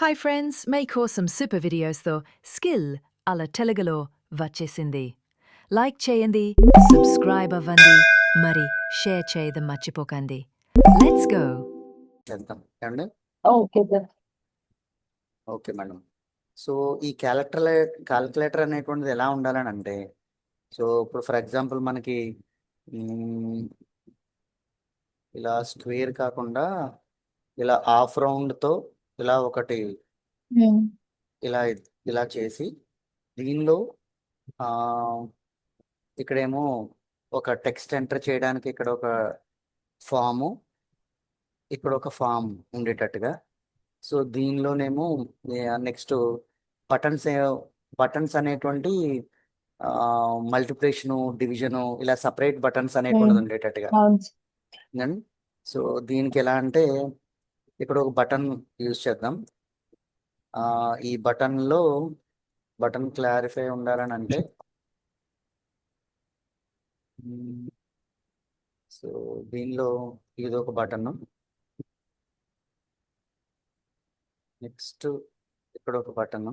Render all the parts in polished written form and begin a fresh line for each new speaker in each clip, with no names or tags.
Hi friends, మీకోసం super వీడియోస్తో skill అలా తెలుగులో వచ్చేసింది. లైక్ చేయండి, సబ్స్క్రైబ్ అవ్వండి, మరి షేర్ చేయడం మర్చిపోకండి. Let's go.
చేద్దాం ఏమండి.
Okay sir.
Okay madam. So ఈ క్యాలిక్యులేటర్ అనేటువంటిది ఎలా ఉండాలని అంటే, సో ఇప్పుడు ఫర్ ఎగ్జాంపుల్ మనకి మ్, ఇలా స్క్వేర్ కాకుండా ఇలా హాఫ్ రౌండ్తో ఇలా ఒకటి ఇలా ఇలా చేసి దీనిలో ఆ, ఇక్కడేమో ఒక టెక్స్ట్ ఎంటర్ చేయడానికి ఇక్కడ ఒక ఫాము, ఇక్కడ ఒక ఫామ్ ఉండేటట్టుగా. సో దీనిలోనేమో నెక్స్ట్ బటన్స్ బటన్స్ అనేటువంటి మల్టిప్లికేషను, డివిజను, ఇలా సపరేట్ బటన్స్ అనేటువంటిది ఉండేటట్టుగా.
అవును సార్.
Then, సో దీనికి ఎలా అంటే ఇక్కడ ఒక బటన్ యూజ్ చేద్దాం. ఈ బటన్లో బటన్ క్లారిఫై ఉండాలని అంటే సో దీనిలో ఇది ఒక బటన్, నెక్స్ట్ ఇక్కడ ఒక బటన్,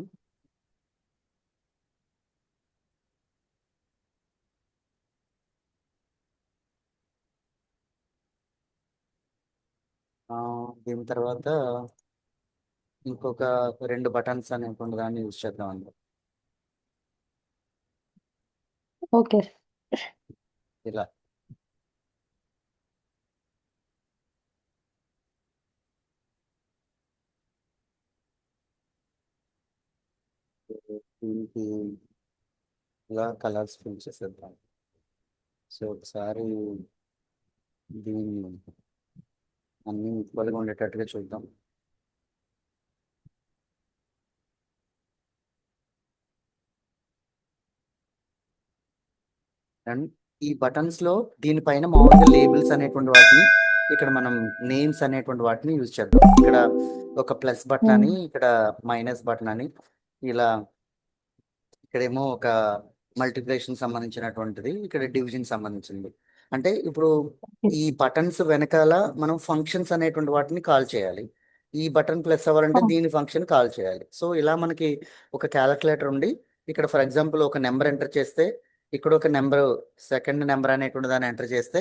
దీని తర్వాత ఇంకొక రెండు బటన్స్ అనేటువంటి దాన్ని యూజ్ చేద్దాం అండి.
ఓకే.
ఇలా దీనికి ఇలా కలర్స్ ఫిల్ చేసేద్దాం. సో ఒకసారి దీన్ని అన్ని ఈక్వల్గా ఉండేటట్టుగా చూద్దాం. అండ్ ఈ బటన్స్ లో దీనిపైన మామూలుగా లేబుల్స్ అనేటువంటి వాటిని, ఇక్కడ మనం నేమ్స్ అనేటువంటి వాటిని యూజ్ చేద్దాం. ఇక్కడ ఒక ప్లస్ బటన్ అని, ఇక్కడ మైనస్ బటన్ అని, ఇలా ఇక్కడేమో ఒక మల్టిప్లికేషన్ సంబంధించినటువంటిది, ఇక్కడ డివిజన్ సంబంధించింది. అంటే ఇప్పుడు ఈ బటన్స్ వెనకాల మనం ఫంక్షన్స్ అనేటువంటి వాటిని కాల్ చేయాలి. ఈ బటన్ ప్లస్ అవ్వాలంటే దీని ఫంక్షన్ కాల్ చేయాలి. సో ఇలా మనకి ఒక క్యాలిక్యులేటర్ ఉండి, ఇక్కడ ఫర్ ఎగ్జాంపుల్ ఒక నెంబర్ ఎంటర్ చేస్తే, ఇక్కడ ఒక నెంబర్, సెకండ్ నెంబర్ అనేటువంటి దాన్ని ఎంటర్ చేస్తే,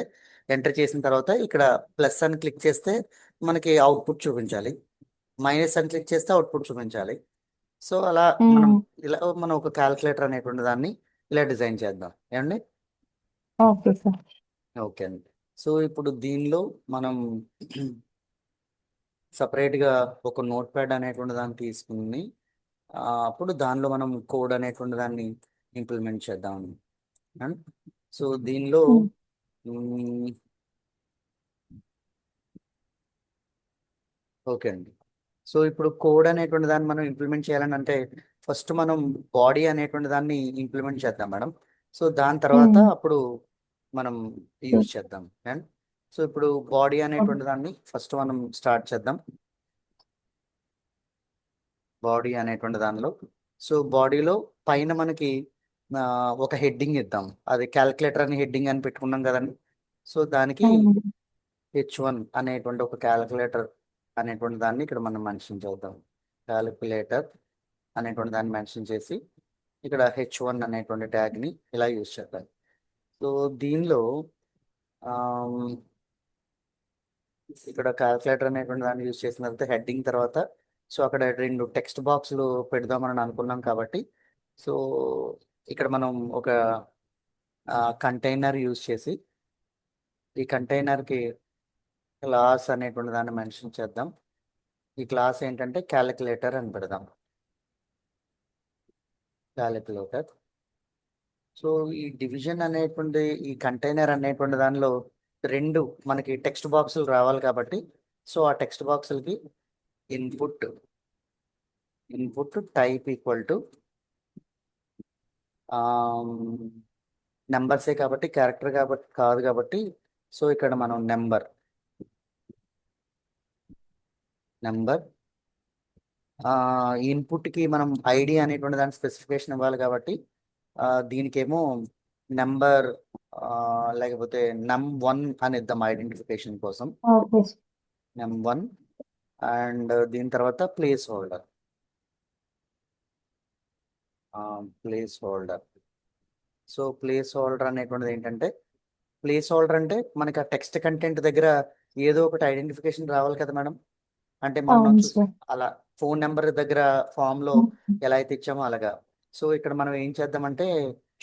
ఎంటర్ చేసిన తర్వాత ఇక్కడ ప్లస్ అని క్లిక్ చేస్తే మనకి అవుట్పుట్ చూపించాలి, మైనస్ అని క్లిక్ చేస్తే అవుట్పుట్ చూపించాలి. సో అలా మనం ఇలా మనం ఒక క్యాలిక్యులేటర్ అనేటువంటి దాన్ని ఇలా డిజైన్ చేద్దాం ఏమండి.
Okay sir.
ఓకే అండి. సో ఇప్పుడు దీనిలో మనం సపరేట్గా ఒక నోట్ ప్యాడ్ అనేటువంటి దాన్ని తీసుకుని అప్పుడు దానిలో మనం కోడ్ అనేటువంటి దాన్ని ఇంప్లిమెంట్ చేద్దాం. సో దీనిలో ఓకే అండి. సో ఇప్పుడు కోడ్ అనేటువంటి దాన్ని మనం ఇంప్లిమెంట్ చేయాలని అంటే ఫస్ట్ మనం బాడీ అనేటువంటి దాన్ని ఇంప్లిమెంట్ చేద్దాం మేడం. సో దాని తర్వాత అప్పుడు మనం యూజ్ చేద్దాం. అండ్ సో ఇప్పుడు బాడీ అనేటువంటి దాన్ని ఫస్ట్ మనం స్టార్ట్ చేద్దాం. బాడీ అనేటువంటి దానిలో సో బాడీలో పైన మనకి ఒక హెడ్డింగ్ ఇద్దాం. అది క్యాలిక్యులేటర్ అని హెడ్డింగ్ అని పెట్టుకున్నాం కదండి. సో దానికి H1 అనేటువంటి ఒక క్యాలిక్యులేటర్ అనేటువంటి దాన్ని ఇక్కడ మనం మెన్షన్ చేద్దాం. క్యాలిక్యులేటర్ అనేటువంటి దాన్ని మెన్షన్ చేసి ఇక్కడ H1 అనేటువంటి ట్యాగ్ని ఇలా యూజ్ చేద్దాం. సో దీనిలో ఇక్కడ క్యాలిక్యులేటర్ అనేటువంటి దాన్ని యూజ్ చేసిన తర్వాత హెడ్డింగ్ తర్వాత సో అక్కడ రెండు టెక్స్ట్ బాక్సులు పెడదామని అనుకున్నాం కాబట్టి సో ఇక్కడ మనం ఒక కంటైనర్ యూజ్ చేసి ఈ కంటైనర్కి క్లాస్ అనేటువంటి దాన్ని మెన్షన్ చేద్దాం. ఈ క్లాస్ ఏంటంటే క్యాలిక్యులేటర్ అని పెడదాం. క్యాలిక్యులేటర్. సో ఈ డివిజన్ అనేటువంటి ఈ కంటైనర్ అనేటువంటి దానిలో రెండు మనకి టెక్స్ట్ బాక్సులు రావాలి కాబట్టి సో ఆ టెక్స్ట్ బాక్సులకి ఇన్పుట్ టైప్ ఈక్వల్ టు నెంబర్సే కాబట్టి క్యారెక్టర్ కాబట్టి కాదు కాబట్టి సో ఇక్కడ మనం నెంబర్ ఇన్పుట్కి మనం ఐడి అనేటువంటి దాని స్పెసిఫికేషన్ ఇవ్వాలి కాబట్టి దీనికేమో నెంబర్ లేకపోతే num1 అని ఇద్దాం ఐడెంటిఫికేషన్ కోసం. num1 అండ్ దీని తర్వాత place holder place holder. So place holder అనేటువంటిది ఏంటంటే, ప్లేస్ హోల్డర్ అంటే మనకి ఆ టెక్స్ట్ కంటెంట్ దగ్గర ఏదో ఒకటి ఐడెంటిఫికేషన్ రావాలి కదా మేడం. అంటే మనం
అవును
చూసి
సార్.
అలా ఫోన్ నెంబర్ దగ్గర ఫామ్లో ఎలా అయితే ఇచ్చామో అలాగా. సో ఇక్కడ మనం ఏం చేద్దామంటే,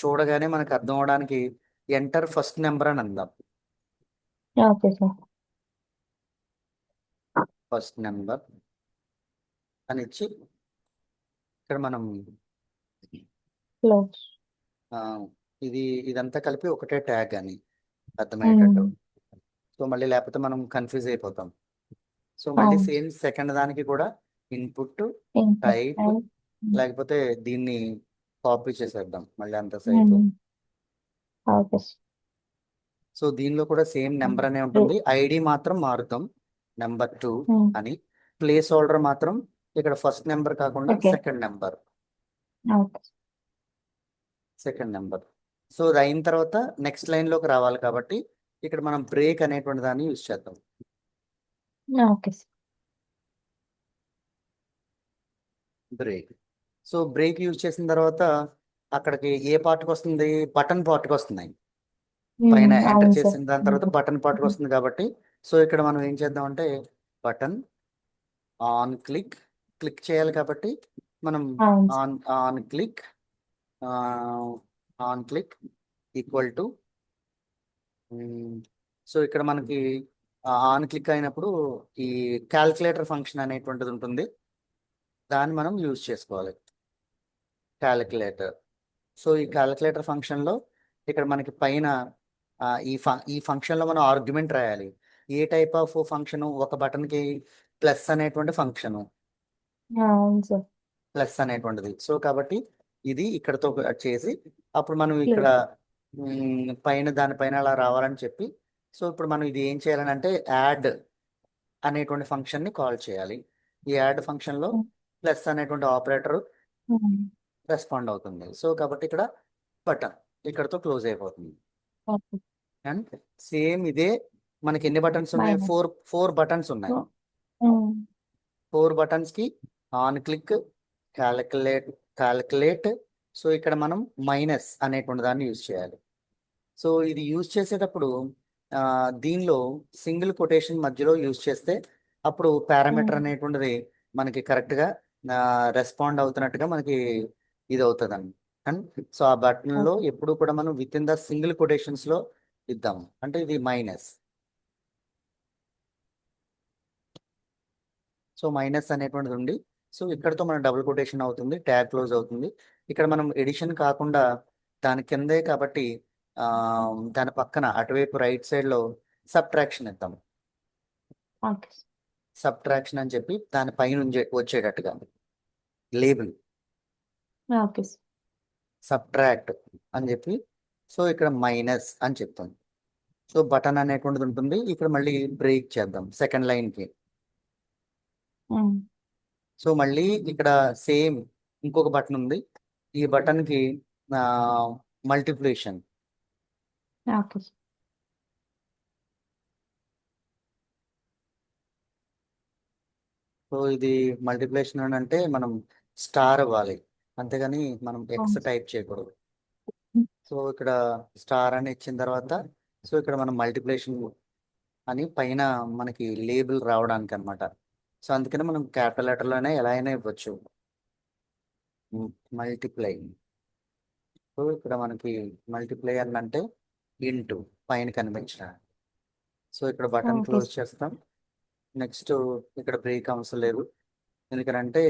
చూడగానే మనకు అర్థం అవడానికి ఎంటర్ ఫస్ట్ నెంబర్ అని అందాం.
Okay sir.
ఫస్ట్ నెంబర్ అని ఇచ్చి ఇక్కడ మనం
క్లోజ్.
ఆ, ఇదంతా కలిపి ఒకటే ట్యాగ్ అని అర్థమయ్యేటట్టు. సో మళ్ళీ లేకపోతే మనం కన్ఫ్యూజ్ అయిపోతాం. సో మళ్ళీ
అవును.
సేమ్ సెకండ్ దానికి కూడా ఇన్పుట్
ఇంకా
టైప్,
and-
లేకపోతే దీన్ని కాపీ చేసేద్దాం మళ్ళీ అంత సైజు.
Okay sir.
సో దీనిలో కూడా సేమ్ నెంబర్ అనే ఉంటుంది, ఐడి మాత్రం మారుతాం నెంబర్ 2 అని. ప్లేస్ హోల్డర్ మాత్రం ఇక్కడ ఫస్ట్ నెంబర్ కాకుండా
okay.
Second number.
Okay.
So అది అయిన తర్వాత నెక్స్ట్ లైన్లోకి రావాలి కాబట్టి ఇక్కడ మనం బ్రేక్ అనేటువంటి దాన్ని యూజ్ చేద్దాం.
Okay sir.
Break. So break use చేసిన తర్వాత అక్కడికి ఏ పార్ట్కి వస్తుంది, బటన్ పార్ట్కి వస్తుంది. పైన ఎంటర్
అవును సార్.
చేసిన దాని తర్వాత బటన్ పార్ట్కి వస్తుంది కాబట్టి, సో ఇక్కడ మనం ఏం చేద్దామంటే బటన్ ఆన్ క్లిక్ చేయాలి కాబట్టి మనం
అవును sir.
On click equal to. So ఇక్కడ మనకి ఆన్ క్లిక్ అయినప్పుడు ఈ క్యాల్కులేటర్ ఫంక్షన్ అనేటువంటిది ఉంటుంది, దాన్ని మనం యూజ్ చేసుకోవాలి. క్యాలిక్యులేటర్. సో ఈ క్యాలిక్యులేటర్ ఫంక్షన్లో ఇక్కడ మనకి పైన ఈ ఫంక్షన్లో మనం ఆర్గ్యుమెంట్ రాయాలి. ఏ టైప్ ఆఫ్ ఫంక్షను, ఒక బటన్కి ప్లస్ అనేటువంటి ఫంక్షను,
అవును సార్.
ప్లస్ అనేటువంటిది. సో కాబట్టి ఇది ఇక్కడతో చేసి అప్పుడు మనం ఇక్కడ పైన దానిపైన అలా రావాలని చెప్పి, సో ఇప్పుడు మనం ఇది ఏం చేయాలని అంటే యాడ్ అనేటువంటి ఫంక్షన్ని కాల్ చేయాలి. ఈ యాడ్ ఫంక్షన్లో ప్లస్ అనేటువంటి ఆపరేటర్ రెస్పాండ్ అవుతుంది. సో కాబట్టి ఇక్కడ బటన్ ఇక్కడతో క్లోజ్ అయిపోతుంది.
ఓకే.
అండ్ సేమ్ ఇదే మనకి ఎన్ని బటన్స్ ఉన్నాయి,
Minus.
ఫోర్ బటన్స్ ఉన్నాయి.
ఉమ్.
4 బటన్స్కి ఆన్ క్లిక్, క్యాలిక్యులేట్. సో ఇక్కడ మనం మైనస్ అనేటువంటి దాన్ని యూజ్ చేయాలి. సో ఇది యూజ్ చేసేటప్పుడు దీనిలో సింగిల్ కొటేషన్ మధ్యలో యూజ్ చేస్తే అప్పుడు పారామీటర్ అనేటువంటిది మనకి కరెక్ట్గా రెస్పాండ్ అవుతున్నట్టుగా మనకి ఇది అవుతుంది అండి. అండ్ సో ఆ బటన్లో ఎప్పుడు కూడా మనం విత్ ఇన్ ద సింగిల్ కొటేషన్స్లో ఇద్దాము. అంటే ఇది మైనస్. సో మైనస్ అనేటువంటిది ఉంది. సో ఇక్కడతో మన డబుల్ కొటేషన్ అవుతుంది, ట్యాగ్ క్లోజ్ అవుతుంది. ఇక్కడ మనం ఎడిషన్ కాకుండా దాని కిందే కాబట్టి దాని పక్కన అటువైపు రైట్ సైడ్లో సబ్ట్రాక్షన్ ఇద్దాం.
ఓకే.
సబ్ట్రాక్షన్ అని చెప్పి దాని పైన వచ్చేటట్టుగా లేబుల్
ఓకే.
సబ్ట్రాక్ట్ అని చెప్పి, సో ఇక్కడ మైనస్ అని చెప్తాం. సో బటన్ అనేటువంటిది ఉంటుంది. ఇక్కడ మళ్ళీ బ్రేక్ చేద్దాం సెకండ్ లైన్కి. సో మళ్ళీ ఇక్కడ సేమ్ ఇంకొక బటన్ ఉంది, ఈ బటన్కి మల్టిప్లికేషన్.
ఓకే.
సో ఇది మల్టిప్లికేషన్ అని అంటే మనం స్టార్ అవ్వాలి, అంతేగాని మనం ఎక్స్ టైప్ చేయకూడదు. సో ఇక్కడ స్టార్ అని ఇచ్చిన తర్వాత, సో ఇక్కడ మనం మల్టిప్లికేషన్ అని పైన మనకి లేబుల్ రావడానికి అనమాట. సో అందుకని మనం క్యాపిటల్ లెటర్లోనే ఎలా అయినా ఇవ్వచ్చు, మల్టిప్లై. సో ఇక్కడ మనకి మల్టిప్లై అని అంటే ఇంటూ పైన కనిపించిన. సో ఇక్కడ బటన్
Okay.
క్లోజ్ చేస్తాం. నెక్స్ట్ ఇక్కడ బ్రేక్ అవసరం లేదు, ఎందుకంటే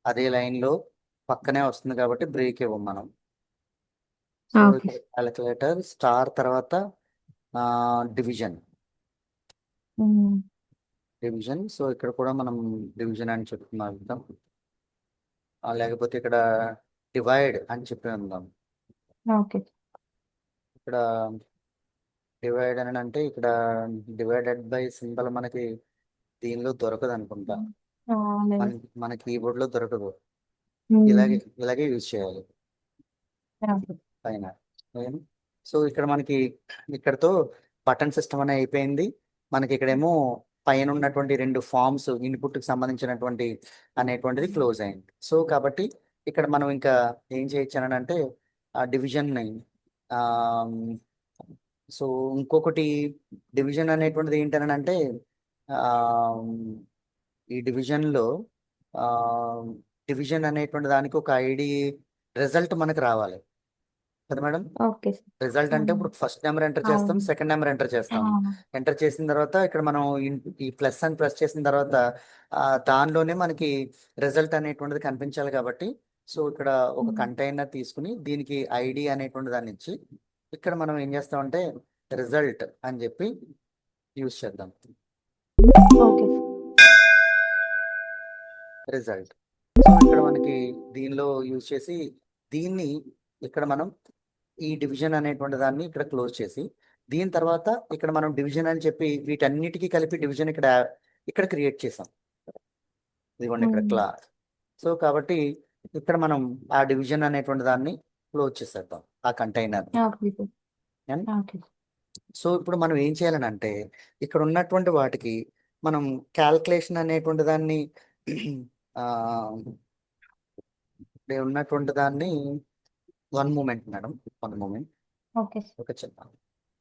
అదే లైన్లో పక్కనే వస్తుంది కాబట్టి బ్రేక్ ఇవ్వం మనం. So
Okay.
ఇక్కడ క్యాలిక్యులేటర్ స్టార్ తర్వాత డివిజన్. సో ఇక్కడ కూడా మనం డివిజన్ అని చెప్పి మారుతాం, లేకపోతే ఇక్కడ డివైడ్ అని చెప్పి ఉందాం.
ఓకే.
ఇక్కడ డివైడ్ అని అంటే ఇక్కడ డివైడెడ్ బై సింబల్ మనకి దీనిలో దొరకదు అనుకుంటా, మన కీబోర్డ్లో దొరకదు. ఇలాగే యూజ్ చేయాలి పైన. సో ఇక్కడ మనకి ఇక్కడతో బటన్ సిస్టమ్ అనేది అయిపోయింది. మనకి ఇక్కడేమో పైన ఉన్నటువంటి 2 ఫామ్స్ ఇన్పుట్కి సంబంధించినటువంటి అనేటువంటిది క్లోజ్ అయింది. సో కాబట్టి ఇక్కడ మనం ఇంకా ఏం చేయొచ్చు అని అంటే ఆ డివిజన్ని సో ఇంకొకటి డివిజన్ అనేటువంటిది ఏంటని అంటే ఆ, ఈ డివిజన్లో డివిజన్ అనేటువంటి దానికి ఒక ఐడి రిజల్ట్ మనకు రావాలి కదా మేడం.
Okay sir.
రిజల్ట్ అంటే ఇప్పుడు ఫస్ట్ నెంబర్ ఎంటర్ చేస్తాం,
అవును.
సెకండ్ నెంబర్ ఎంటర్ చేస్తాం.
అవును.
ఎంటర్ చేసిన తర్వాత ఇక్కడ మనం ఈ ప్లస్ అని ప్రెస్ చేసిన తర్వాత దానిలోనే మనకి రిజల్ట్ అనేటువంటిది కనిపించాలి కాబట్టి సో ఇక్కడ ఒక కంటైనర్ తీసుకుని దీనికి ఐడి అనేటువంటి దాన్ని ఇచ్చి ఇక్కడ మనం ఏం చేస్తామంటే రిజల్ట్ అని చెప్పి యూజ్ చేద్దాం.
Okay sir.
రిజల్ట్ సో ఇక్కడ మనకి దీనిలో యూజ్ చేసి దీన్ని ఇక్కడ మనం ఈ డివిజన్ అనేటువంటి దాన్ని ఇక్కడ క్లోజ్ చేసి దీని తర్వాత ఇక్కడ మనం డివిజన్ అని చెప్పి వీటన్నిటికీ కలిపి డివిజన్ ఇక్కడ క్రియేట్ చేసాం. ఇదిగోండి ఇక్కడ క్లాస్. సో కాబట్టి ఇక్కడ మనం ఆ డివిజన్ అనేటువంటి దాన్ని క్లోజ్ చేసేద్దాం ఆ container.
Okay sir. Okay.
So ఇప్పుడు మనం ఏం చేయాలని అంటే ఇక్కడ ఉన్నటువంటి వాటికి మనం క్యాల్కులేషన్ అనేటువంటి దాన్ని ఆ, ఇక్కడ ఉన్నటువంటి దాన్ని one moment madam, one moment.
Okay sir.
ఒక చిన్న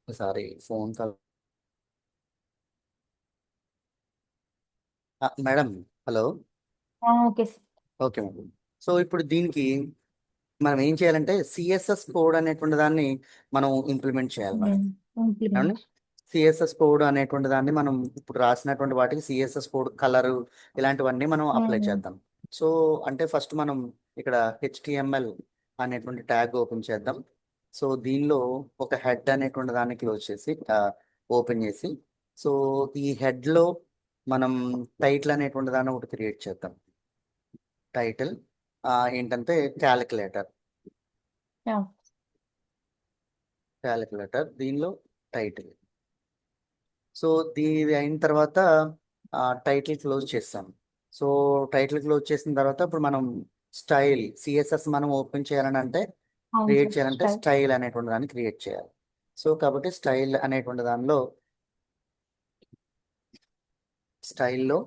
ఒకసారి phone call. Madam hello.
Okay sir.
Okay madam. So ఇప్పుడు దీనికి మనం ఏం చేయాలంటే సిఎస్ఎస్ కోడ్ అనేటువంటి దాన్ని మనం ఇంప్లిమెంట్ చేయాలి మేడం.
ఇంప్లిమెంట్.
సిఎస్ఎస్ కోడ్ అనేటువంటి దాన్ని మనం ఇప్పుడు రాసినటువంటి వాటికి సిఎస్ఎస్ కోడ్ కలర్ ఇలాంటివన్నీ మనం అప్లై చేద్దాం. సో అంటే ఫస్ట్ మనం ఇక్కడ HTML అనేటువంటి ట్యాగ్ ఓపెన్ చేద్దాం. సో దీనిలో ఒక హెడ్ అనేటువంటి దాన్ని క్లోజ్ చేసి ఓపెన్ చేసి సో ఈ హెడ్లో మనం టైటిల్ అనేటువంటి దాన్ని ఒకటి క్రియేట్ చేద్దాం. టైటిల్ ఏంటంటే క్యాలిక్యులేటర్. దీనిలో టైటిల్. సో దీని అయిన తర్వాత టైటిల్ క్లోజ్ చేస్తాం. సో టైటిల్ క్లోజ్ చేసిన తర్వాత ఇప్పుడు మనం స్టైల్ సిఎస్ఎస్ మనం ఓపెన్ చేయాలని అంటే క్రియేట్ చేయాలంటే స్టైల్ అనేటువంటి దాన్ని క్రియేట్ చేయాలి. సో కాబట్టి స్టైల్ అనేటువంటి దానిలో స్టైల్లో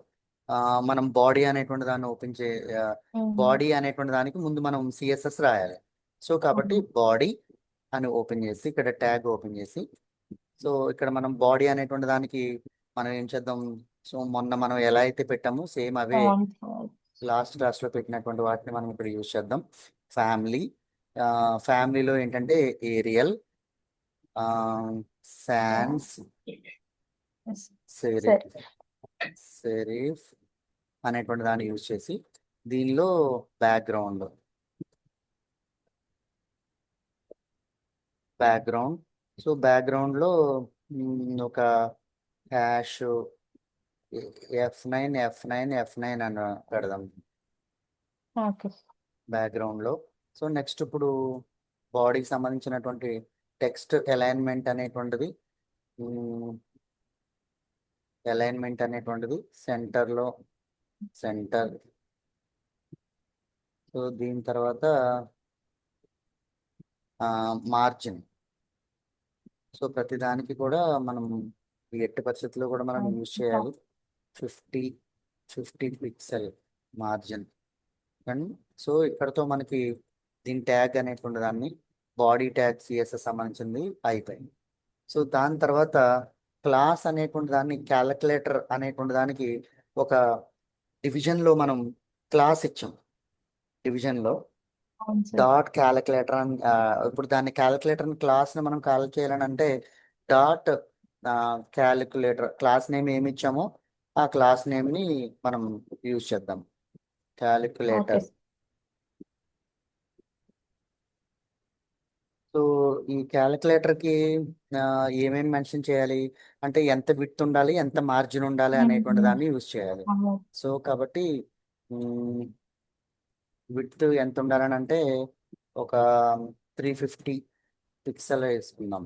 మనం బాడీ అనేటువంటి దాన్ని ఓపెన్ చే బాడీ అనేటువంటి దానికి ముందు మనం సిఎస్ఎస్ రాయాలి. సో కాబట్టి బాడీ అని ఓపెన్ చేసి ఇక్కడ ట్యాగ్ ఓపెన్ చేసి సో ఇక్కడ మనం బాడీ అనేటువంటి దానికి మనం ఏం చేద్దాం. సో మొన్న మనం ఎలా అయితే పెట్టామో సేమ్ అవే లాస్ట్ క్లాస్లో పెట్టినటువంటి వాటిని మనం ఇక్కడ యూజ్ చేద్దాం. ఫ్యామిలీ, ఫ్యామిలీలో ఏంటంటే ఏరియల్, శాన్స్, సెరీఫ్ అనేటువంటి దాన్ని యూజ్ చేసి దీనిలో బ్యాక్గ్రౌండ్ సో బ్యాక్గ్రౌండ్లో ఒక హ్యాష్ F9 అని పెడదాం బ్యాక్గ్రౌండ్లో. సో నెక్స్ట్ ఇప్పుడు బాడీకి సంబంధించినటువంటి టెక్స్ట్ అలైన్మెంట్ అనేటువంటిది సెంటర్లో సెంటర్. సో దీని తర్వాత మార్జిన్. సో ప్రతిదానికి కూడా మనం ఎట్టి పరిస్థితుల్లో కూడా మనం యూజ్ చేయాలి 50 పిక్సెల్ మార్జిన్. అండ్ సో ఇక్కడతో మనకి దీని ట్యాగ్ అనేటువంటి దాన్ని బాడీ ట్యాగ్ సిఎస్ఎస్ సంబంధించింది అయిపోయింది. సో దాని తర్వాత క్లాస్ అనేటువంటి దాన్ని క్యాలిక్యులేటర్ అనేటువంటి దానికి ఒక డివిజన్లో మనం క్లాస్ ఇచ్చాం. డివిజన్లో డాట్ క్యాలిక్యులేటర్ అని ఇప్పుడు దాన్ని క్యాలిక్యులేటర్ క్లాస్ని మనం కాల్ చేయాలని అంటే డాట్ క్యాలిక్యులేటర్ క్లాస్ నేమ్ ఏమి ఇచ్చామో ఆ క్లాస్ నేమ్ని మనం యూజ్ చేద్దాం. క్యాలిక్యులేటర్. సో ఈ క్యాలిక్యులేటర్కి ఏమేమి మెన్షన్ చేయాలి అంటే ఎంత విడ్త్ ఉండాలి, ఎంత మార్జిన్ ఉండాలి అనేటువంటి దాన్ని యూజ్ చేయాలి. సో కాబట్టి విడ్త్ ఎంత ఉండాలని అంటే ఒక 350 పిక్సెల్ వేసుకుందాం.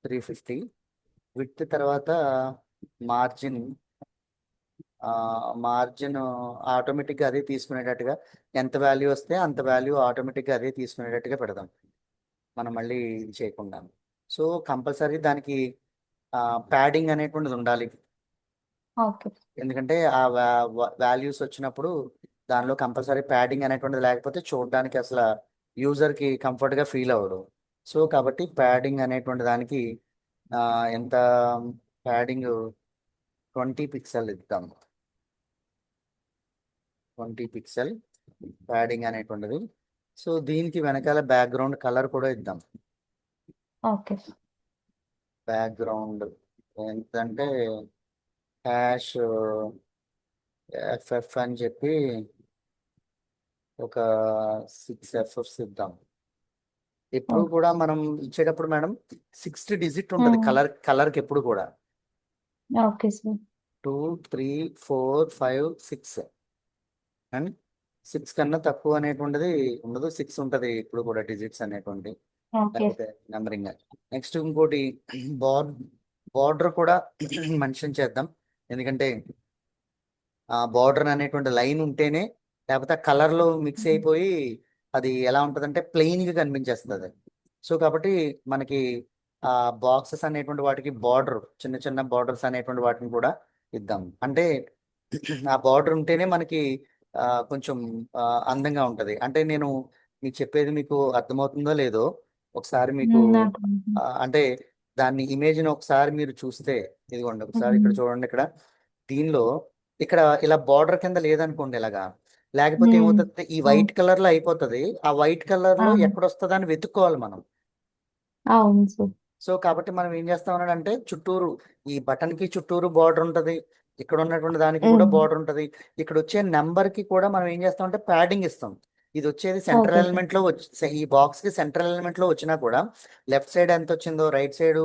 350 విడ్త్. తర్వాత మార్జిన్ ఆటోమేటిక్గా అదే తీసుకునేటట్టుగా ఎంత వాల్యూ వస్తే అంత వాల్యూ ఆటోమేటిక్గా అదే తీసుకునేటట్టుగా పెడదాం మనం మళ్ళీ ఇది చేయకుండా. సో కంపల్సరీ దానికి ప్యాడింగ్ అనేటువంటిది ఉండాలి. ఎందుకంటే ఆ వాల్యూస్ వచ్చినప్పుడు దానిలో కంపల్సరీ ప్యాడింగ్ అనేటువంటిది లేకపోతే చూడడానికి అసలు యూజర్కి కంఫర్ట్గా ఫీల్ అవ్వడు. సో కాబట్టి ప్యాడింగ్ అనేటువంటి దానికి ఎంత ప్యాడింగ్ 20 పిక్సెల్ ఇద్దాం. 20 పిక్సెల్ ప్యాడింగ్ అనేటువంటిది. సో దీనికి వెనకాల బ్యాక్గ్రౌండ్ కలర్ కూడా ఇద్దాం.
Okay sir.
బ్యాక్గ్రౌండ్ ఎంతంటే హ్యాష్ ఎఫ్ఎఫ్ అని చెప్పి ఒక 6 ఎఫ్ఎఫ్స్ ఇద్దాం. ఎప్పుడు
ఓకే.
కూడా మనం ఇచ్చేటప్పుడు మేడం 6th డిజిట్ ఉంటుంది కలర్కి ఎప్పుడు కూడా
ఓకే సార్.
2 3 4 5 6 అండ్ 6 కన్నా తక్కువ అనేటువంటిది ఉండదు. 6 ఉంటుంది ఇప్పుడు కూడా డిజిట్స్ అనేటువంటి
ఓకే.
లేకపోతే నెంబరింగ్. నెక్స్ట్ ఇంకోటి బార్డర్ కూడా మెన్షన్ చేద్దాం. ఎందుకంటే ఆ బార్డర్ అనేటువంటి లైన్ ఉంటేనే లేకపోతే కలర్ లో మిక్స్ అయిపోయి అది ఎలా ఉంటుందంటే ప్లెయిన్ గా కనిపించేస్తుంది. సో కాబట్టి మనకి ఆ బాక్సెస్ అనేటువంటి వాటికి బార్డర్ చిన్న చిన్న బార్డర్స్ అనేటువంటి వాటిని కూడా ఇద్దాం. అంటే ఆ బార్డర్ ఉంటేనే మనకి కొంచెం అందంగా ఉంటది. అంటే నేను మీకు చెప్పేది మీకు అర్థమవుతుందో లేదో ఒకసారి మీకు
నాకు
అంటే దాన్ని ఇమేజ్ని ఒకసారి మీరు చూస్తే ఇదిగోండి ఒకసారి ఇక్కడ చూడండి. ఇక్కడ దీనిలో ఇక్కడ ఇలా బార్డర్ కింద లేదనుకోండి ఇలాగా, లేకపోతే ఏమవుతుంది ఈ వైట్ కలర్ లో అయిపోతుంది. ఆ వైట్ కలర్ లో ఎక్కడ వస్తుందా అని వెతుక్కోవాలి మనం.
అవును సార్.
సో కాబట్టి మనం ఏం చేస్తాం అంటే చుట్టూరు ఈ బటన్ కి చుట్టూరు బార్డర్ ఉంటది, ఇక్కడ ఉన్నటువంటి దానికి కూడా బార్డర్ ఉంటది. ఇక్కడ వచ్చే నెంబర్ కి కూడా మనం ఏం చేస్తాం అంటే ప్యాడింగ్ ఇస్తాం. ఇది వచ్చేది సెంట్రల్
ఓకే.
ఎలిమెంట్ లో ఈ బాక్స్ కి సెంట్రల్ ఎలిమెంట్ లో వచ్చినా కూడా లెఫ్ట్ సైడ్ ఎంత వచ్చిందో రైట్ సైడ్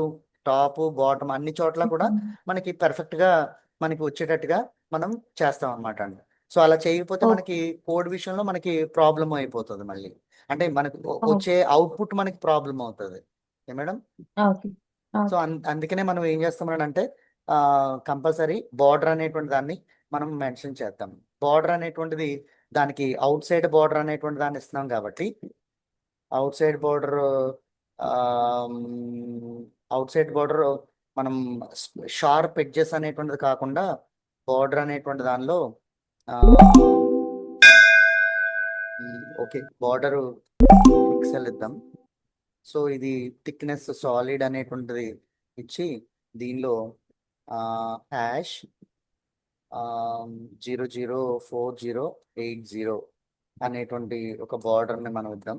టాప్ బాటమ్ అన్ని చోట్ల కూడా మనకి పర్ఫెక్ట్ గా మనకి వచ్చేటట్టుగా మనం చేస్తాం అన్నమాట అండి. సో అలా చేయకపోతే
ఓకే.
మనకి కోడ్ విషయంలో మనకి ప్రాబ్లం అయిపోతుంది మళ్ళీ. అంటే మనకు
ఓకే.
వచ్చే అవుట్పుట్ మనకి ప్రాబ్లం అవుతుంది మేడం.
ఓకే.
So
okay.
అందుకనే మనం ఏం చేస్తామని అంటే కంపల్సరీ బార్డర్ అనేటువంటి దాన్ని మనం మెన్షన్ చేద్దాం. బార్డర్ అనేటువంటిది దానికి అవుట్ సైడ్ బార్డర్ అనేటువంటి దాన్ని ఇస్తున్నాం కాబట్టి అవుట్ సైడ్ బార్డర్ మనం షార్ప్ ఎడ్జెస్ అనేటువంటిది కాకుండా బార్డర్ అనేటువంటి దానిలో ఓకే బార్డర్ 2 పిక్సెల్ ఇద్దాం. సో ఇది థిక్నెస్ సాలిడ్ అనేటువంటిది ఇచ్చి దీనిలో హ్యాష్ 004080 అనేటువంటి ఒక బార్డర్ని మనం ఇద్దాం.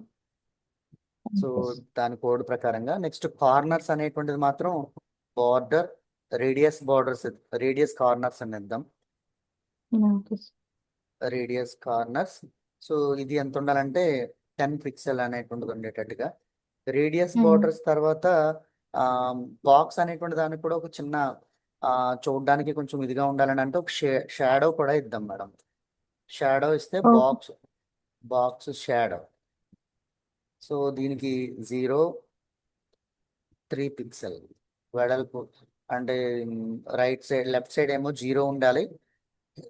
సో దాని కోడ్ ప్రకారంగా నెక్స్ట్ కార్నర్స్ అనేటువంటిది మాత్రం బార్డర్ రేడియస్ కార్నర్స్ అని ఇద్దాం.
ఓకే.
Radius corners. సో ఇది ఎంత ఉండాలంటే 10 పిక్సెల్ అనేటువంటిది ఉండేటట్టుగా. రేడియస్ బార్డర్స్ తర్వాత బాక్స్ అనేటువంటి దానికి కూడా ఒక చిన్న చూడడానికి కొంచెం ఇదిగా ఉండాలని అంటే ఒక షాడో కూడా ఇద్దాం మేడం. షాడో ఇస్తే
ఓకే.
Box shadow. సో దీనికి 0.3 పిక్సెల్ వెడల్పు అంటే లెఫ్ట్ సైడ్ ఏమో 0 ఉండాలి,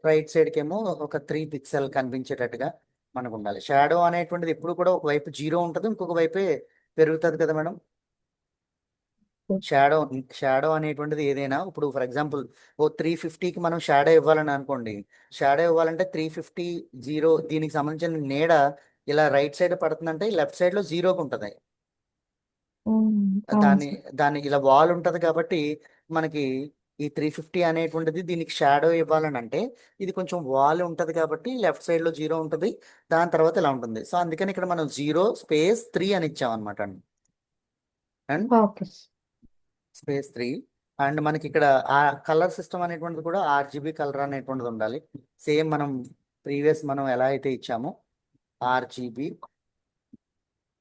రైట్ సైడ్కి ఏమో ఒక 3 పిక్సెల్ కనిపించేటట్టుగా మనకు ఉండాలి. షాడో అనేటువంటిది ఎప్పుడు కూడా ఒక వైపు 0 ఉంటుంది, ఇంకొక వైపే పెరుగుతుంది కదా మేడం. షాడో అనేటువంటిది ఏదైనా ఇప్పుడు ఫర్ ఎగ్జాంపుల్ 350కి మనం షాడో ఇవ్వాలని అనుకోండి. షాడో ఇవ్వాలంటే 350 0 దీనికి సంబంధించిన నీడ ఇలా రైట్ సైడ్ పడుతుందంటే లెఫ్ట్ సైడ్ లో 0కి ఉంటుంది. దాన్ని ఇలా వాల్ ఉంటది కాబట్టి మనకి ఈ 350 అనేటువంటిది దీనికి షాడో ఇవ్వాలని అంటే ఇది కొంచెం వాల్ ఉంటది కాబట్టి లెఫ్ట్ సైడ్ లో 0 ఉంటుంది, దాని తర్వాత ఇలా ఉంటుంది. సో అందుకని ఇక్కడ మనం 0.3 అని ఇచ్చాం అనమాట అండ్ స్పేస్ 3. అండ్ మనకి ఇక్కడ ఆ కలర్ సిస్టమ్ అనేటువంటిది కూడా RGB కలర్ అనేటువంటిది ఉండాలి. సేమ్ మనం ప్రీవియస్ మనం ఎలా అయితే ఇచ్చామో RGB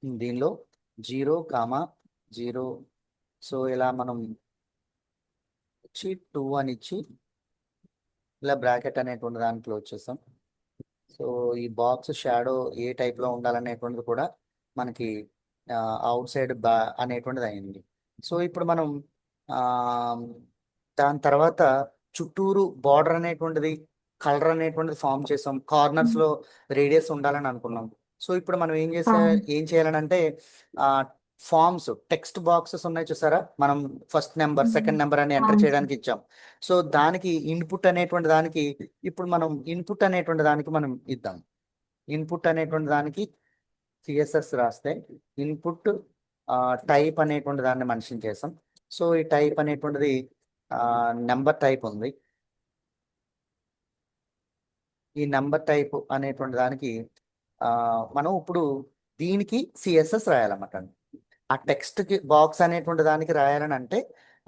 దీనిలో 0,0. సో ఇలా మనం ఇచ్చి 2 అని ఇచ్చి ఇలా బ్రాకెట్ అనేటువంటి దాంట్లో వచ్చేసాం. సో ఈ బాక్స్ షాడో ఏ టైప్లో ఉండాలనేటువంటిది కూడా మనకి అవుట్ సైడ్ అనేటువంటిది అయింది. సో ఇప్పుడు మనం దాని తర్వాత చుట్టూరు బార్డర్ అనేటువంటిది కలర్ అనేటువంటిది ఫామ్ చేసాం. కార్నర్స్ లో రేడియస్ ఉండాలని అనుకున్నాం. సో ఇప్పుడు మనం ఏం చేయాలని అంటే ఫామ్స్ టెక్స్ట్ బాక్సెస్ ఉన్నాయి చూసారా, మనం ఫస్ట్ నెంబర్ సెకండ్ నెంబర్ అని ఎంటర్
అవును సార్.
చేయడానికి ఇచ్చాం. సో దానికి ఇన్పుట్ అనేటువంటి దానికి ఇప్పుడు మనం ఇన్పుట్ అనేటువంటి దానికి మనం ఇద్దాం. ఇన్పుట్ అనేటువంటి దానికి సిఎస్ఎస్ రాస్తే ఇన్పుట్ టైప్ అనేటువంటి దాన్ని మెన్షన్ చేసాం. సో ఈ టైప్ అనేటువంటిది నెంబర్ టైప్ ఉంది. ఈ నెంబర్ టైప్ అనేటువంటి దానికి మనం ఇప్పుడు దీనికి సిఎస్ఎస్ రాయాలన్నమాట. ఆ టెక్స్ట్ కి బాక్స్ అనేటువంటి దానికి రాయాలని అంటే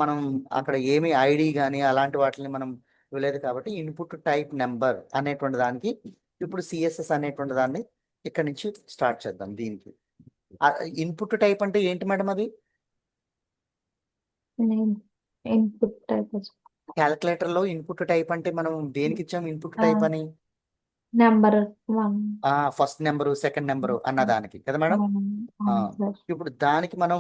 మనం అక్కడ ఏమి ఐడి కానీ అలాంటి వాటిని మనం ఇవ్వలేదు కాబట్టి ఇన్పుట్ టైప్ నెంబర్ అనేటువంటి దానికి ఇప్పుడు సిఎస్ఎస్ అనేటువంటి దాన్ని ఇక్కడ నుంచి స్టార్ట్ చేద్దాం. దీనికి ఇన్పుట్ టైప్ అంటే ఏంటి మేడం? అది
నేను ఇన్పుట్ టైప్
క్యాలిక్యులేటర్ లో ఇన్పుట్ టైప్ అంటే మనం దేనికి ఇచ్చాం ఇన్పుట్ టైప్ అని?
Number 1.
First number second number అన్నదానికి కదా మేడం.
అవును సార్.
ఇప్పుడు దానికి మనం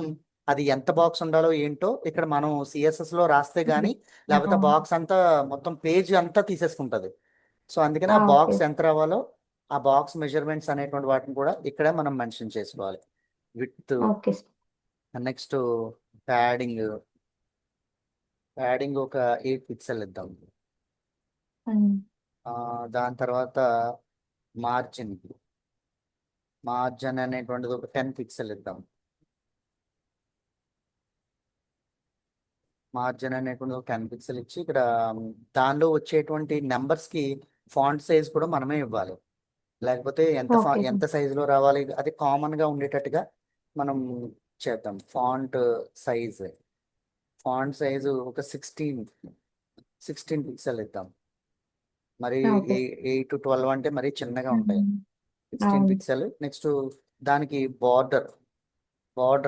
అది ఎంత బాక్స్ ఉండాలో ఏంటో ఇక్కడ మనం సిఎస్ఎస్ లో రాస్తే గానీ లేకపోతే బాక్స్ అంతా మొత్తం పేజ్ అంతా తీసేసుకుంటది. సో అందుకని ఆ
ఓకే.
బాక్స్ ఎంత రావాలో ఆ బాక్స్ మెజర్మెంట్స్ అనేటువంటి వాటిని కూడా ఇక్కడ మనం మెన్షన్ చేసుకోవాలి. With
okay sir.
Next padding ఒక 8 పిక్సెల్ ఇద్దాం. దాని తర్వాత మార్జిన్ అనేటువంటిది ఒక 10 పిక్సెల్ ఇద్దాం. మార్జిన్ అనేటువంటి ఒక 10 పిక్సెల్ ఇచ్చి ఇక్కడ దానిలో వచ్చేటువంటి నెంబర్స్ కి ఫాంట్ సైజ్ కూడా మనమే ఇవ్వాలి. లేకపోతే ఎంత
ఓకే
ఎంత సైజులో రావాలి అది కామన్ గా ఉండేటట్టుగా మనం చేద్దాం. ఫాంట్ సైజు ఒక 16 పిక్సెల్ ఇద్దాం. మరి
ఓకే.
8 to 12 అంటే మరి చిన్నగా ఉంటాయి. 16
అవును.
పిక్సెల్. నెక్స్ట్ దానికి బార్డర్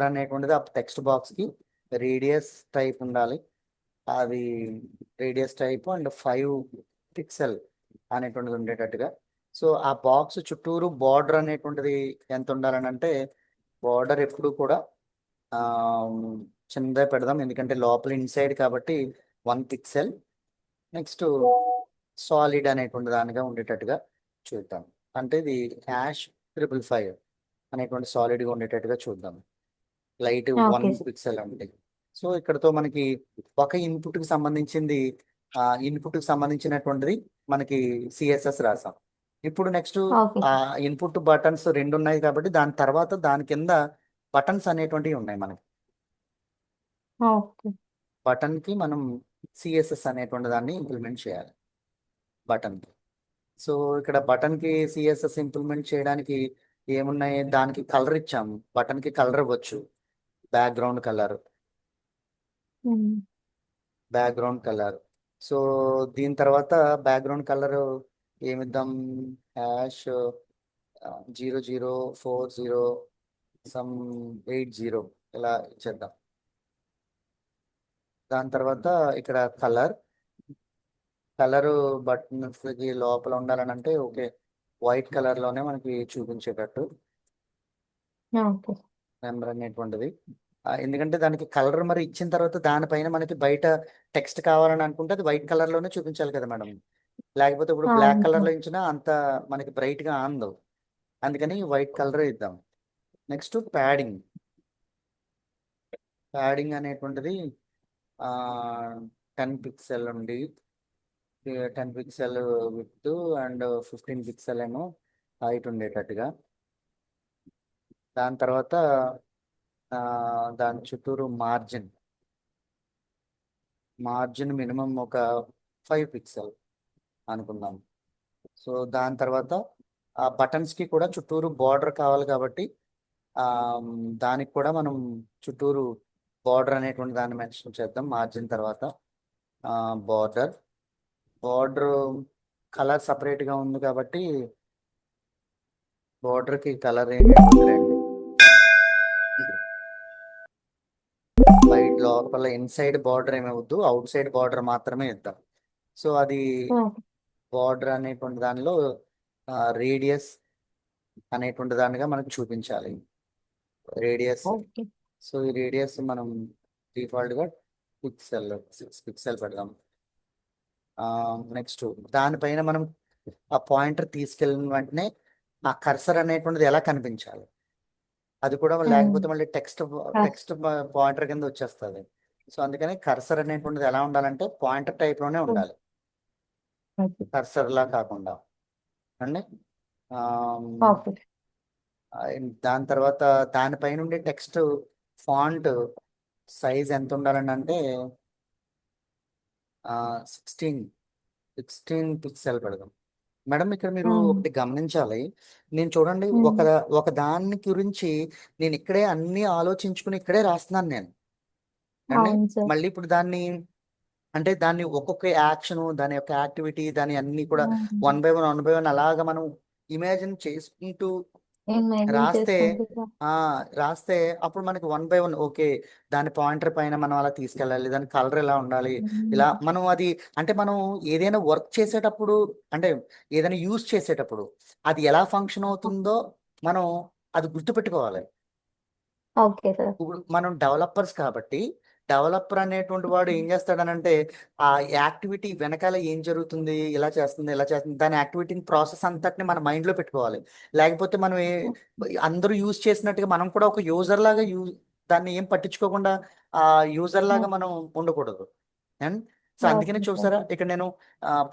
అనేటువంటిది ఆ టెక్స్ట్ బాక్స్ కి రేడియస్ టైప్ ఉండాలి. అది రేడియస్ టైప్ అండ్ 5 పిక్సెల్ అనేటువంటిది ఉండేటట్టుగా. సో ఆ బాక్స్ చుట్టూరు బార్డర్ అనేటువంటిది ఎంత ఉండాలని అంటే బార్డర్ ఎప్పుడు కూడా చిన్నదే పెడదాం, ఎందుకంటే లోపల ఇన్సైడ్ కాబట్టి 1 పిక్సెల్. నెక్స్ట్ సాలిడ్ అనేటువంటి దానిగా ఉండేటట్టుగా చూద్దాం. అంటే ఇది #555 అనేటువంటి సాలిడ్గా ఉండేటట్టుగా చూద్దాం. Light 1
okay sir.
పిక్సెల్ అంటే. సో ఇక్కడతో మనకి ఒక ఇన్పుట్ కి సంబంధించినటువంటిది మనకి సిఎస్ఎస్ రాసాం. ఇప్పుడు నెక్స్ట్
ఓకే
ఆ
సార్.
ఇన్పుట్ బటన్స్ 2 ఉన్నాయి కాబట్టి దాని తర్వాత దాని కింద బటన్స్ అనేటువంటివి ఉన్నాయి మనకి.
ఓకే.
బటన్ కి మనం సిఎస్ఎస్ అనేటువంటి దాన్ని ఇంప్లిమెంట్ చేయాలి బటన్ కి. సో ఇక్కడ బటన్ కి సిఎస్ఎస్ ఇంప్లిమెంట్ చేయడానికి ఏమున్నాయి, దానికి కలర్ ఇచ్చాము. బటన్ కి కలర్ ఇవ్వచ్చు. Background colour. సో దీని తర్వాత బ్యాక్గ్రౌండ్ కలర్ ఏమిద్దాం? #0040 సమ్ 80 ఇలా ఇచ్చేద్దాం. దాని తర్వాత ఇక్కడ కలర్ బటన్స్ కి లోపల ఉండాలని అంటే ఓకే వైట్ కలర్ లోనే మనకి చూపించేటట్టు
ఓకే.
నెంబర్ అనేటువంటిది. ఎందుకంటే దానికి కలర్ మరి ఇచ్చిన తర్వాత దానిపైన మనకి బయట టెక్స్ట్ కావాలని అనుకుంటే అది వైట్ కలర్ లోనే చూపించాలి కదా మేడం. లేకపోతే ఇప్పుడు బ్లాక్
అవును
కలర్ లో
సార్.
ఇచ్చినా అంత మనకి బ్రైట్ గా అందవు. అందుకని వైట్ కలర్ ఇద్దాం. నెక్స్ట్ ప్యాడింగ్ అనేటువంటిది 10 పిక్సెల్ ఉండి 10 పిక్సెల్ విత్ అండ్ 15 పిక్సెల్ ఏమో హైట్ ఉండేటట్టుగా. దాని తర్వాత దాని చుట్టూరు మార్జిన్ మినిమం ఒక 5 పిక్సెల్ అనుకుందాం. సో దాని తర్వాత ఆ బటన్స్ కి కూడా చుట్టూరు బార్డర్ కావాలి కాబట్టి దానికి కూడా మనం చుట్టూరు బార్డర్ అనేటువంటి దాన్ని మెన్షన్ చేద్దాం. మార్జిన్ తర్వాత బార్డర్ కలర్ సపరేట్ గా ఉంది కాబట్టి బార్డర్ కి కలర్ ఏమి వద్దులేండి. బయట లోపల ఇన్సైడ్ బార్డర్ ఏమి వద్దు, అవుట్ సైడ్ బార్డర్ మాత్రమే ఇద్దాం. సో అది
ఓకే.
బార్డర్ అనేటువంటి దానిలో రేడియస్ అనేటువంటి దానిగా మనకు చూపించాలి. రేడియస్.
ఓకే.
సో ఈ రేడియస్ మనం డిఫాల్ట్ గా 6 పిక్సెల్ పెడదాం. నెక్స్ట్ దానిపైన మనం ఆ పాయింటర్ తీసుకెళ్ళిన వెంటనే ఆ కర్సర్ అనేటువంటిది ఎలా కనిపించాలి? అది కూడా లేకపోతే మళ్ళీ టెక్స్ట్
Yes.
టెక్స్ట్ పాయింటర్ కింద వచ్చేస్తుంది. సో అందుకని కర్సర్ అనేటువంటిది ఎలా ఉండాలంటే పాయింటర్ టైప్ లోనే ఉండాలి,
Okay.
కర్సర్ లా కాకుండా అండి. ఆమ్,
Okay.
దాని తర్వాత దానిపైన ఉండే టెక్స్ట్ ఫాంట్ సైజ్ ఎంత ఉండాలండి అంటే 16 పిక్సెల్ పెడదాం. మేడం ఇక్కడ మీరు
Mm.
ఒకటి గమనించాలి. నేను చూడండి
Mm.
ఒక దాని గురించి నేను ఇక్కడే అన్ని ఆలోచించుకుని ఇక్కడే రాస్తున్నాను నేను అండి.
అవును సార్.
మళ్ళీ ఇప్పుడు దాన్ని అంటే దాన్ని ఒక్కొక్క యాక్షన్, దాని యొక్క యాక్టివిటీ, దాని అన్ని కూడా వన్ బై వన్ అలాగా మనం ఇమాజిన్ చేసుకుంటూ
ఇమాజిన్
రాస్తే
చేసుకుంటూ
రాస్తే అప్పుడు మనకి వన్ బై వన్ ఓకే, దాని పాయింటర్ పైన మనం అలా తీసుకెళ్ళాలి, దాని కలర్ ఎలా ఉండాలి, ఇలా మనం అది అంటే మనం ఏదైనా వర్క్ చేసేటప్పుడు అంటే ఏదైనా యూజ్ చేసేటప్పుడు అది ఎలా ఫంక్షన్ అవుతుందో మనం అది గుర్తుపెట్టుకోవాలి.
Okay sir.
ఇప్పుడు మనం డెవలపర్స్ కాబట్టి డెవలపర్ అనేటువంటి వాడు ఏం చేస్తాడనంటే ఆ యాక్టివిటీ వెనకాల ఏం జరుగుతుంది, ఇలా చేస్తుంది ఇలా చేస్తుంది, దాని యాక్టివిటీని ప్రాసెస్ అంతటిని మన మైండ్ లో పెట్టుకోవాలి. లేకపోతే మనం అందరూ యూజ్ చేసినట్టుగా మనం కూడా ఒక యూజర్ లాగా దాన్ని ఏం పట్టించుకోకుండా ఆ యూజర్ లాగా మనం ఉండకూడదు. అండ్ సో అందుకనే
ఓకే సార్.
చూసారా ఇక్కడ నేను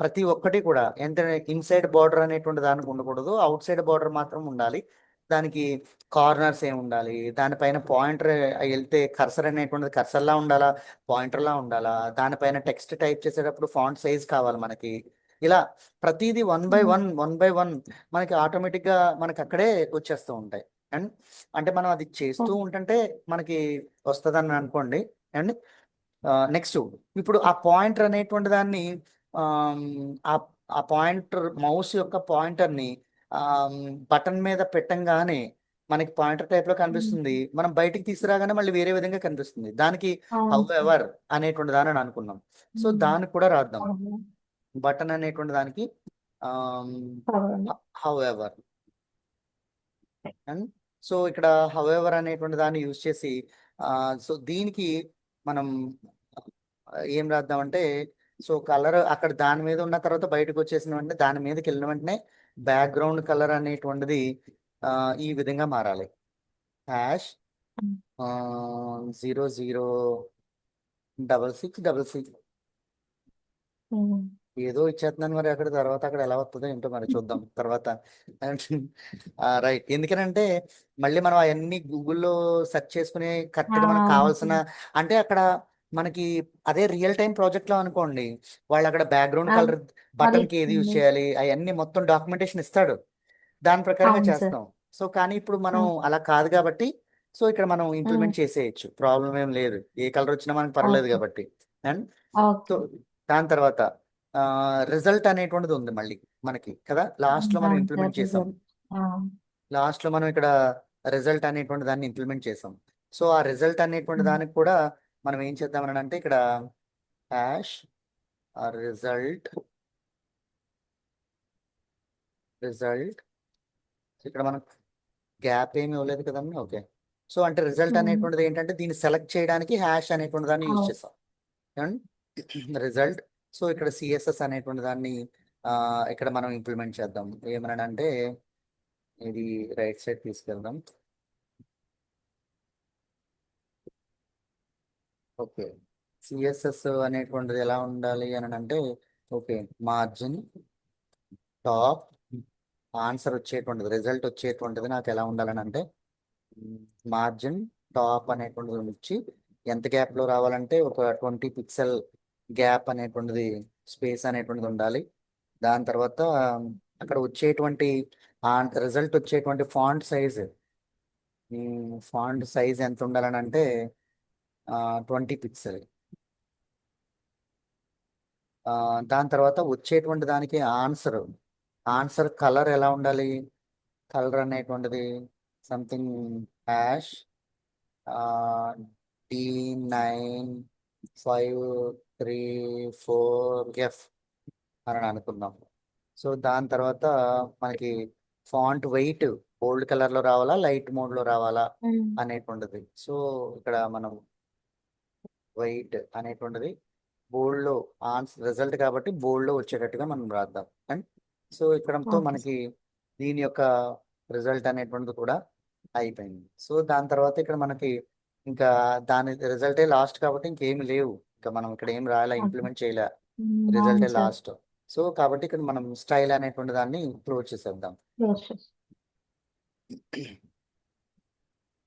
ప్రతి ఒక్కటి కూడా ఎంత ఇన్సైడ్ బార్డర్ అనేటువంటి దానికి ఉండకూడదు, అవుట్ సైడ్ బార్డర్ మాత్రం ఉండాలి. దానికి కార్నర్స్ ఏమి ఉండాలి, దానిపైన పాయింటర్ వెళ్తే కర్సర్ అనేటువంటిది కర్సర్ లా ఉండాలా, పాయింటర్ లా ఉండాలా, దానిపైన టెక్స్ట్ టైప్ చేసేటప్పుడు ఫాంట్ సైజ్ కావాలి మనకి. ఇలా ప్రతిదీ వన్ బై వన్ మనకి ఆటోమేటిక్ గా మనకి అక్కడే వచ్చేస్తూ ఉంటాయి. అండ్ అంటే మనం అది చేస్తూ ఉంటుంటే మనకి వస్తుందని అనుకోండి. అండ్ నెక్స్ట్ ఇప్పుడు ఆ పాయింటర్ అనేటువంటి దాన్ని ఆమ్, ఆ ఆ పాయింటర్ మౌస్ యొక్క పాయింటర్ ని బటన్ మీద పెట్టంగానే మనకి పాయింటర్ టైప్ లో కనిపిస్తుంది, మనం బయటికి తీసుకురాగానే మళ్ళీ వేరే విధంగా కనిపిస్తుంది. దానికి హౌ
అవును సార్.
ఎవర్ అనేటువంటి దానిని అనుకున్నాం. సో దానికి కూడా రాద్దాం.
అవును.
బటన్ అనేటువంటి దానికి
అవును.
హౌ ఎవర్ అండ్ సో ఇక్కడ హౌ ఎవర్ అనేటువంటి దాన్ని యూజ్ చేసి సో దీనికి మనం ఏం రాద్దామంటే సో కలర్ అక్కడ దాని మీద ఉన్న తర్వాత బయటకు వచ్చేసిన వెంటనే దాని మీదకి వెళ్ళిన వెంటనే బ్యాక్గ్రౌండ్ కలర్ అనేటువంటిది ఈ విధంగా మారాలి. హ్యాష్ 006666
ఉమ్.
ఏదో ఇచ్చేస్తున్నాను మరి అక్కడ తర్వాత అక్కడ ఎలా వస్తుందో ఏంటో మరి చూద్దాం తర్వాత. రైట్, ఎందుకనంటే మళ్ళీ మనం అవన్నీ గూగుల్లో సెర్చ్ చేసుకుని కరెక్ట్ గా మనకు
అవును
కావాల్సిన
సార్.
అంటే అక్కడ మనకి అదే రియల్ టైం ప్రాజెక్ట్ లో అనుకోండి, వాళ్ళు అక్కడ బ్యాక్గ్రౌండ్
అది
కలర్ బటన్ కి ఏది యూజ్
ఇస్తుంది.
చేయాలి అవన్నీ మొత్తం డాక్యుమెంటేషన్ ఇస్తాడు, దాని ప్రకారంగా
అవును సార్.
చేస్తాం. సో కానీ ఇప్పుడు మనం అలా కాదు కాబట్టి సో ఇక్కడ మనం ఇంప్లిమెంట్ చేసేయచ్చు, ప్రాబ్లం ఏం లేదు, ఏ కలర్ వచ్చినా మనకు పర్లేదు
ఓకే.
కాబట్టి. And
okay.
సో దాని తర్వాత రిజల్ట్ అనేటువంటిది ఉంది మళ్ళీ మనకి కదా, లాస్ట్ లో మనం
అవును సార్.
ఇంప్లిమెంట్ చేసాం.
రిజల్ట్.
లాస్ట్ లో మనం ఇక్కడ రిజల్ట్ అనేటువంటి దాన్ని ఇంప్లిమెంట్ చేసాం. సో ఆ రిజల్ట్ అనేటువంటి దానికి కూడా మనం ఏం చేద్దామని అంటే ఇక్కడ హ్యాష్ రిజల్ట్ రిజల్ట్ ఇక్కడ మనం గ్యాప్ ఏమి ఇవ్వలేదు కదండి. ఓకే, సో అంటే రిజల్ట్ అనేటువంటిది ఏంటంటే దీన్ని సెలెక్ట్ చేయడానికి హ్యాష్ అనేటువంటి దాన్ని యూజ్ చేస్తాం. రిజల్ట్ సో ఇక్కడ సిఎస్ఎస్ అనేటువంటి దాన్ని ఇక్కడ మనం ఇంప్లిమెంట్ చేద్దాం. ఏమనంటే ఇది రైట్ సైడ్ తీసుకెళ్దాం. ఓకే, సిఎస్ఎస్ అనేటువంటిది ఎలా ఉండాలి అని అంటే ఓకే, మార్జిన్ టాప్ ఆన్సర్ వచ్చేటువంటిది రిజల్ట్ వచ్చేటువంటిది నాకు ఎలా ఉండాలని అంటే మార్జిన్ టాప్ అనేటువంటిది వచ్చి ఎంత గ్యాప్ లో రావాలంటే ఒక 20 పిక్సెల్ గ్యాప్ అనేటువంటిది స్పేస్ అనేటువంటిది ఉండాలి. దాని తర్వాత అక్కడ వచ్చేటువంటి రిజల్ట్ వచ్చేటువంటి ఫాంట్ సైజ్ ఎంత ఉండాలని అంటే 20 పిక్సెల్. దాని తర్వాత వచ్చేటువంటి దానికి ఆన్సర్ కలర్ ఎలా ఉండాలి, కలర్ అనేటువంటిది సంథింగ్ హ్యాష్ D953 4F అని అనుకుందాం. సో దాని తర్వాత మనకి ఫాంట్ వెయిట్ బోల్డ్ కలర్ లో రావాలా లైట్ మోడ్ లో రావాలా అనేటువంటిది. సో ఇక్కడ మనం వెయిట్ అనేటువంటిది బోల్డ్ లో ఆన్సర్ రిజల్ట్ కాబట్టి బోల్డ్ లో వచ్చేటట్టుగా మనం రాద్దాం. అండ్ సో ఇక్కడతో
ఓకే.
మనకి దీని యొక్క రిజల్ట్ అనేటువంటిది కూడా అయిపోయింది. సో దాని తర్వాత ఇక్కడ మనకి ఇంకా దాని రిజల్టే లాస్ట్ కాబట్టి ఇంకేమి లేవు. ఇంకా మనం ఇక్కడ ఏం రాయాల,
ఓకే.
ఇంప్లిమెంట్ చేయలే,
అవును
రిజల్టే
సార్.
లాస్ట్. సో కాబట్టి ఇక్కడ మనం స్టైల్ అనేటువంటి దాన్ని క్లోజ్ చేసేద్దాం.
Yes.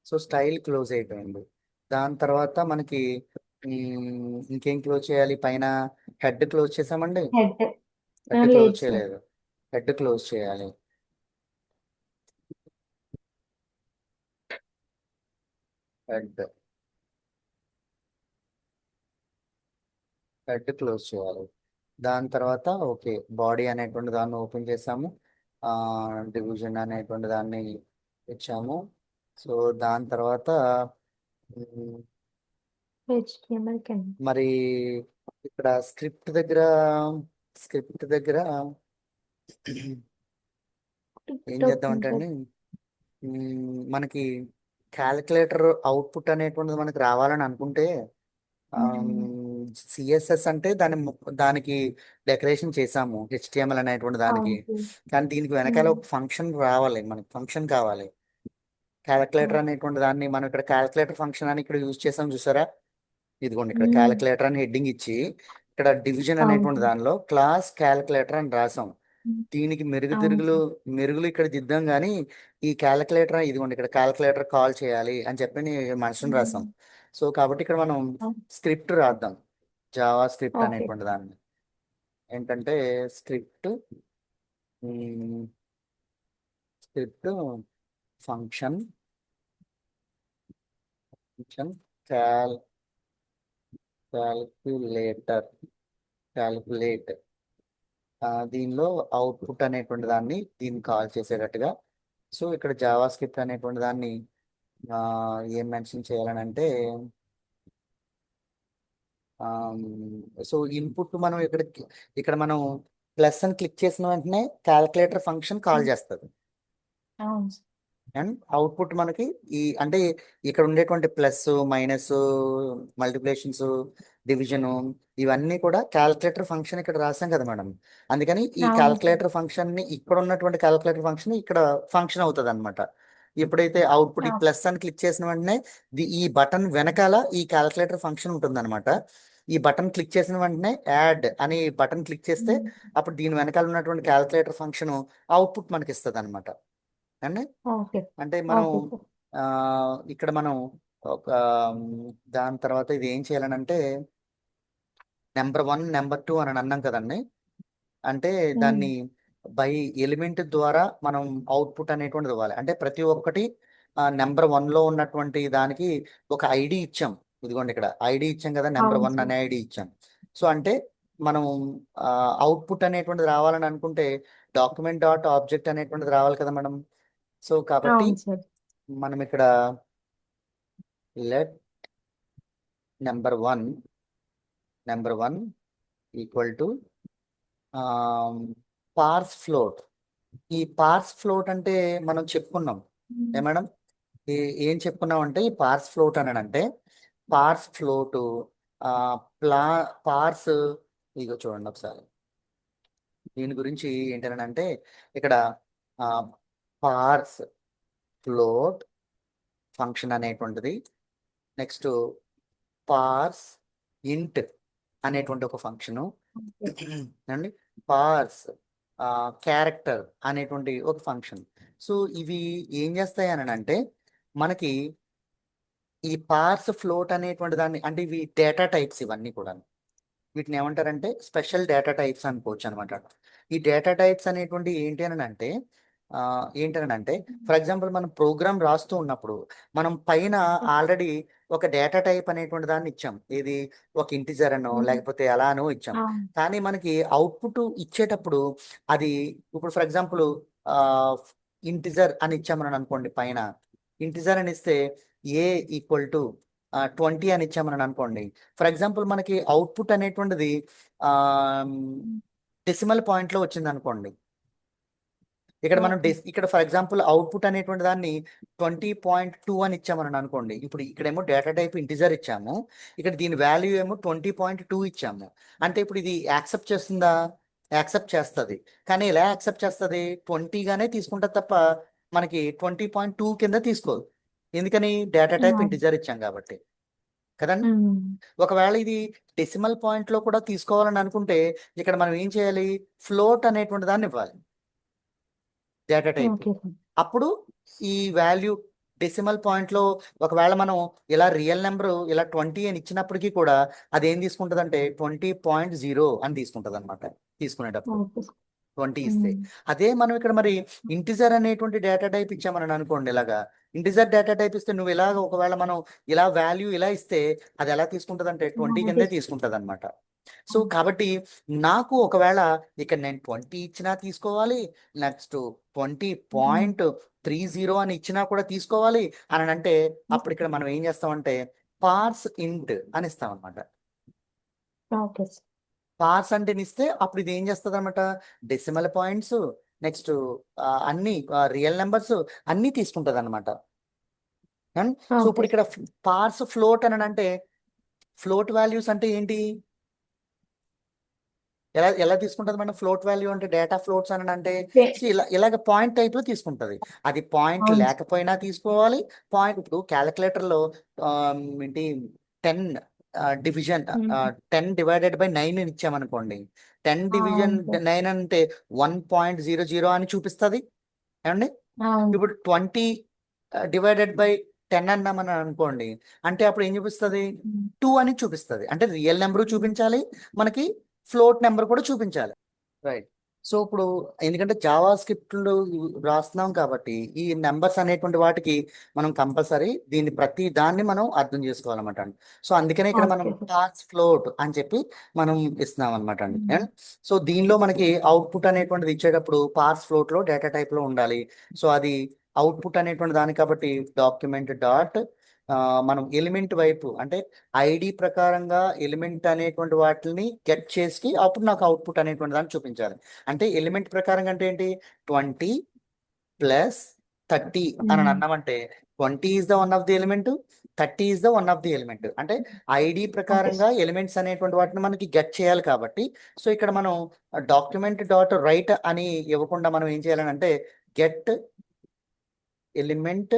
సో స్టైల్ క్లోజ్ అయిపోయింది. దాని తర్వాత మనకి ఇంకేం క్లోజ్ చేయాలి? పైన హెడ్ క్లోజ్ చేసామండి.
హెడ్
హెడ్ క్లోజ్
లేదు సార్.
చేయలేదు. హెడ్ క్లోజ్ చేయాలి. హెడ్ హెడ్ క్లోజ్ చేయాలి. దాని తర్వాత ఓకే, బాడీ అనేటువంటి దాన్ని ఓపెన్ చేసాము. డివిజన్ అనేటువంటి దాన్ని ఇచ్చాము. సో దాని తర్వాత మ్,
HTML కింద
మరి ఇక్కడ స్క్రిప్ట్ దగ్గర ఏం చేద్దామంటే
సార్.
అండి, మనకి క్యాలిక్యులేటర్ అవుట్పుట్ అనేటువంటిది మనకి రావాలని అనుకుంటే సిఎస్ఎస్ అంటే దానికి డెకరేషన్ చేసాము, హెచ్టిఎంఎల్ అనేటువంటి దానికి.
అవును సార్.
కానీ దీనికి వెనకాల ఒక ఫంక్షన్ రావాలి, మనకి ఫంక్షన్ కావాలి. క్యాలిక్యులేటర్ అనేటువంటి దాన్ని మనం ఇక్కడ క్యాలిక్యులేటర్ ఫంక్షన్ అని ఇక్కడ యూజ్ చేసాం, చూసారా? ఇదిగోండి, ఇక్కడ క్యాలిక్యులేటర్ అని హెడ్డింగ్ ఇచ్చి ఇక్కడ డివిజన్
అవును
అనేటువంటి
సార్.
దానిలో క్లాస్ క్యాలిక్యులేటర్ అని రాసాం. దీనికి
అవును సార్.
మెరుగులు ఇక్కడ దిద్దాం, కానీ ఈ క్యాలిక్యులేటర్ ఇదిగోండి ఇక్కడ క్యాలిక్యులేటర్ కాల్ చేయాలి అని చెప్పి మనసుని రాసాం. సో కాబట్టి ఇక్కడ మనం స్క్రిప్ట్ రాద్దాం, జావా స్క్రిప్ట్
ఓకే.
అనేటువంటి దాన్ని. ఏంటంటే స్క్రిప్ట్ ఫంక్షన్ క్యాలిక్యులేట్ దీనిలో అవుట్పుట్ అనేటువంటి దాన్ని దీన్ని కాల్ చేసేటట్టుగా. సో ఇక్కడ జావా స్క్రిప్ట్ అనేటువంటి దాన్ని ఏం మెన్షన్ చేయాలని అంటే, సో ఇన్పుట్ మనం ఇక్కడ మనం ప్లస్ అని క్లిక్ చేసిన వెంటనే క్యాలిక్యులేటర్ ఫంక్షన్ కాల్ చేస్తుంది.
అవును సార్.
అండ్ అవుట్పుట్ మనకి అంటే ఇక్కడ ఉండేటువంటి ప్లస్, మైనస్, మల్టిప్లికేషన్స్, డివిజన్, ఇవన్నీ కూడా క్యాలిక్యులేటర్ ఫంక్షన్ ఇక్కడ రాసాం కదా మేడం. అందుకని ఈ
అవును సార్.
క్యాలిక్యులేటర్ ఫంక్షన్ ని ఇక్కడ ఉన్నటువంటి క్యాలిక్యులేటర్ ఫంక్షన్ ఇక్కడ ఫంక్షన్ అవుతుంది అనమాట. ఎప్పుడైతే అవుట్పుట్ ఈ
ఓకే.
ప్లస్ అని క్లిక్ చేసిన వెంటనే ఈ బటన్ వెనకాల ఈ క్యాలిక్యులేటర్ ఫంక్షన్ ఉంటుంది అనమాట. ఈ బటన్ క్లిక్ చేసిన వెంటనే యాడ్ అని బటన్ క్లిక్ చేస్తే అప్పుడు దీని వెనకాల ఉన్నటువంటి క్యాలిక్యులేటర్ ఫంక్షన్ అవుట్పుట్ మనకి ఇస్తుంది అనమాట. అండి
ఓకే.
అంటే మనం
ఓకే సార్.
ఇక్కడ మనం ఒక దాని తర్వాత ఇది ఏం చేయాలని అంటే, నెంబర్ 1 నెంబర్ 2 అని అన్నాం కదండి. అంటే దాన్ని బై ఎలిమెంట్ ద్వారా మనం అవుట్పుట్ అనేటువంటిది ఇవ్వాలి. అంటే ప్రతి ఒక్కటి నెంబర్ 1లో ఉన్నటువంటి దానికి ఒక ఐడి ఇచ్చాం. ఇదిగోండి ఇక్కడ ఐడి ఇచ్చాం కదా, నెంబర్
అవును
1
సార్.
అనే ఐడి ఇచ్చాం. సో అంటే మనం అవుట్పుట్ అనేటువంటిది రావాలని అనుకుంటే డాక్యుమెంట్ డాట్ ఆబ్జెక్ట్ అనేటువంటిది రావాలి కదా మేడం. సో కాబట్టి
అవును సార్.
మనం ఇక్కడ let number 1 equal to parse float. ఈ పార్స్ ఫ్లోట్ అంటే మనం చెప్పుకున్నాం ఏ మేడం, ఏం చెప్పుకున్నాం అంటే, ఈ పార్స్ ఫ్లోట్ అని అంటే పార్స్ ఫ్లోట్ పార్స్, ఇగో చూడండి ఒకసారి దీని గురించి ఏంటంటే ఇక్కడ పార్స్ ఫ్లోట్ ఫంక్షన్ అనేటువంటిది, నెక్స్ట్ పార్స్ ఇంట్ అనేటువంటి ఒక ఫంక్షను అండి, పార్స్ క్యారెక్టర్ అనేటువంటి ఒక ఫంక్షన్. సో ఇవి ఏం చేస్తాయి అని అంటే, మనకి ఈ పార్స్ ఫ్లోట్ అనేటువంటి దాన్ని, అంటే ఇవి డేటా టైప్స్ ఇవన్నీ కూడా. వీటిని ఏమంటారంటే స్పెషల్ డేటా టైప్స్ అనుకోవచ్చు అనమాట. ఈ డేటా టైప్స్ అనేటువంటి ఏంటనంటే ఫర్ ఎగ్జాంపుల్ మనం ప్రోగ్రామ్ రాస్తూ ఉన్నప్పుడు మనం పైన ఆల్రెడీ ఒక డేటా టైప్ అనేటువంటి దాన్ని ఇచ్చాం. ఇది ఒక ఇంటిజర్ అనో లేకపోతే అలానో ఇచ్చాం.
అవును.
కానీ మనకి అవుట్పుట్ ఇచ్చేటప్పుడు అది ఇప్పుడు ఫర్ ఎగ్జాంపుల్ ఇంటిజర్ అని ఇచ్చామని అనుకోండి, పైన ఇంటిజర్ అని ఇస్తే ఏ ఈక్వల్ టు 20 అని ఇచ్చామని అనుకోండి. ఫర్ ఎగ్జాంపుల్ మనకి అవుట్పుట్ అనేటువంటిది డెసిమల్ పాయింట్ లో వచ్చింది అనుకోండి. ఇక్కడ మనం
ఓకే.
ఇక్కడ ఫర్ ఎగ్జాంపుల్ అవుట్పుట్ అనేటువంటి దాన్ని 20.2 అని ఇచ్చామని అనుకోండి. ఇప్పుడు ఇక్కడేమో డేటా టైప్ ఇంటిజర్ ఇచ్చాము, ఇక్కడ దీని వాల్యూ ఏమో 20.2 ఇచ్చాము. అంటే ఇప్పుడు ఇది యాక్సెప్ట్ చేస్తుందా? యాక్సెప్ట్ చేస్తుంది. కానీ ఎలా యాక్సెప్ట్ చేస్తుంది? 20 గానే తీసుకుంటుంది తప్ప మనకి 20.2 కింద తీసుకోదు. ఎందుకని డేటా టైప్ ఇంటిజర్ ఇచ్చాం కాబట్టి కదండి. ఒకవేళ ఇది డెసిమల్ పాయింట్ లో కూడా తీసుకోవాలని అనుకుంటే ఇక్కడ మనం ఏం చేయాలి, ఫ్లోట్ అనేటువంటి దాన్ని ఇవ్వాలి డేటా టైప్.
Okay sir.
అప్పుడు ఈ వాల్యూ డెసిమల్ పాయింట్ లో ఒకవేళ మనం ఇలా రియల్ నెంబర్ ఇలా 20 అని ఇచ్చినప్పటికీ కూడా అది ఏం తీసుకుంటది అంటే 20.0 అని తీసుకుంటది అనమాట తీసుకునేటప్పుడు
ఓకే సార్.
20 ఇస్తే. అదే మనం ఇక్కడ మరి ఇంటిజర్ అనేటువంటి డేటా టైప్ ఇచ్చామని అనుకోండి, ఇలాగా ఇంటిజర్ డేటా టైప్ ఇస్తే నువ్వు ఇలాగ ఒకవేళ మనం ఇలా వాల్యూ ఇలా ఇస్తే అది ఎలా తీసుకుంటది అంటే 20 కిందే తీసుకుంటది అనమాట. సో కాబట్టి నాకు ఒకవేళ ఇక్కడ నేను 20 ఇచ్చినా తీసుకోవాలి, నెక్స్ట్ 20.30 అని ఇచ్చినా కూడా తీసుకోవాలి అని అంటే అప్పుడు ఇక్కడ మనం ఏం చేస్తామంటే పార్స్ ఇంట్ అని ఇస్తాం అనమాట.
Okay sir.
పార్స్ అంటే ఇస్తే అప్పుడు ఇది ఏం చేస్తుంది అనమాట, డెసిమల్ పాయింట్స్ నెక్స్ట్ అన్ని రియల్ నెంబర్స్ అన్ని తీసుకుంటది అనమాట. సో ఇప్పుడు ఇక్కడ పార్స్ ఫ్లోట్ అని అంటే ఫ్లోట్ వాల్యూస్ అంటే ఏంటి, ఎలా ఎలా తీసుకుంటది మనం ఫ్లోట్ వాల్యూ అంటే డేటా ఫ్లోట్స్ అని అంటే ఇలా ఇలాగ పాయింట్ టైప్ లో తీసుకుంటది. అది పాయింట్
అవును.
లేకపోయినా తీసుకోవాలి, పాయింట్ ఇప్పుడు క్యాలిక్యులేటర్ లో ఏంటి 10 డివిజన్ 10 డివైడెడ్ బై 9 అని ఇచ్చామనుకోండి, 10 డివిజన్
అవును సార్.
9 అంటే 1.00 అని చూపిస్తుంది ఏమండి.
అవును.
ఇప్పుడు 20 డివైడెడ్ బై 10 అన్నామని అనుకోండి, అంటే అప్పుడు ఏం చూపిస్తుంది 2 అని చూపిస్తుంది. అంటే రియల్ నెంబర్ చూపించాలి, మనకి ఫ్లోట్ నెంబర్ కూడా చూపించాలి. రైట్. సో ఇప్పుడు ఎందుకంటే జావా స్క్రిప్ట్ రాస్తున్నాం కాబట్టి ఈ నెంబర్స్ అనేటువంటి వాటికి మనం కంపల్సరీ దీన్ని ప్రతి దాన్ని మనం అర్థం చేసుకోవాలన్నమాట అండి. సో అందుకనే ఇక్కడ మనం
ఓకే.
పార్స్ ఫ్లోట్ అని చెప్పి మనం ఇస్తున్నాం అనమాట అండి. అండ్ సో దీనిలో మనకి అవుట్పుట్ అనేటువంటిది ఇచ్చేటప్పుడు పార్స్ ఫ్లోట్ లో డేటా టైప్ లో ఉండాలి. సో అది అవుట్పుట్ అనేటువంటి దాని కాబట్టి డాక్యుమెంట్ డాట్ మనం ఎలిమెంట్ వైపు అంటే ఐడి ప్రకారంగా ఎలిమెంట్ అనేటువంటి వాటిని గెట్ చేసి అప్పుడు నాకు అవుట్పుట్ అనేటువంటి దాన్ని చూపించాలి. అంటే ఎలిమెంట్ ప్రకారంగా అంటే ఏంటి 20 + 30 అని అన్నామంటే 20 is the one of the element, 30 is the one of the element. అంటే ఐడి ప్రకారంగా ఎలిమెంట్స్ అనేటువంటి వాటిని మనకి గెట్ చేయాలి కాబట్టి సో ఇక్కడ మనం డాక్యుమెంట్ డాట్ రైట్ అని ఇవ్వకుండా మనం ఏం చేయాలని అంటే get element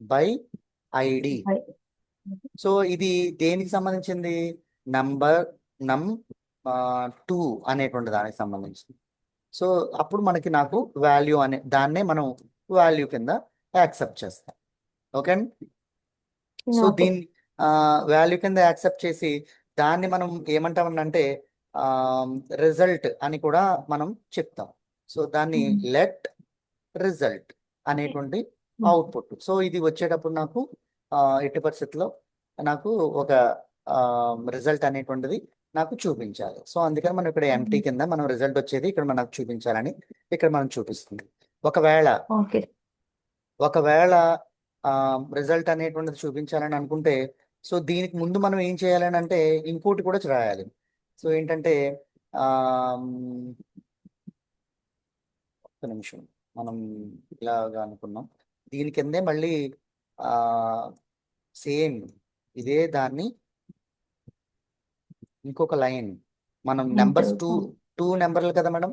by ID. So ఇది దేనికి సంబంధించింది, నంబర్ నమ్ 2 అనేటువంటి దానికి సంబంధించింది. సో అప్పుడు మనకి నాకు వాల్యూ అనే దాన్నే మనం వాల్యూ కింద యాక్సెప్ట్ చేస్తాం. ఓకే అండి. So
okay.
దీన్ని వాల్యూ కింద యాక్సెప్ట్ చేసి దాన్ని మనం ఏమంటామంటే రిజల్ట్ అని కూడా మనం చెప్తాం. సో దాన్ని లెట్ రిజల్ట్ అనేటువంటి అవుట్పుట్. సో ఇది వచ్చేటప్పుడు నాకు ఎట్టి పరిస్థితుల్లో నాకు ఒక రిజల్ట్ అనేటువంటిది నాకు చూపించాలి. సో అందుకని మనం ఇక్కడ ఎంటీ కింద మనం రిజల్ట్ వచ్చేది ఇక్కడ మనకు చూపించాలని ఇక్కడ మనం చూపిస్తుంది. ఒకవేళ
ఓకే.
ఒకవేళ రిజల్ట్ అనేటువంటిది చూపించాలని అనుకుంటే సో దీనికి ముందు మనం ఏం చేయాలని అంటే ఇంకోటి కూడా రాయాలి. సో ఏంటంటే ఒక్క నిమిషం మనం ఇలాగా అనుకున్నాం, దీని కిందే మళ్ళీ సేమ్ ఇదే దాన్ని ఇంకొక లైన్ మనం నెంబర్స్ టూ నెంబర్లు కదా మేడం,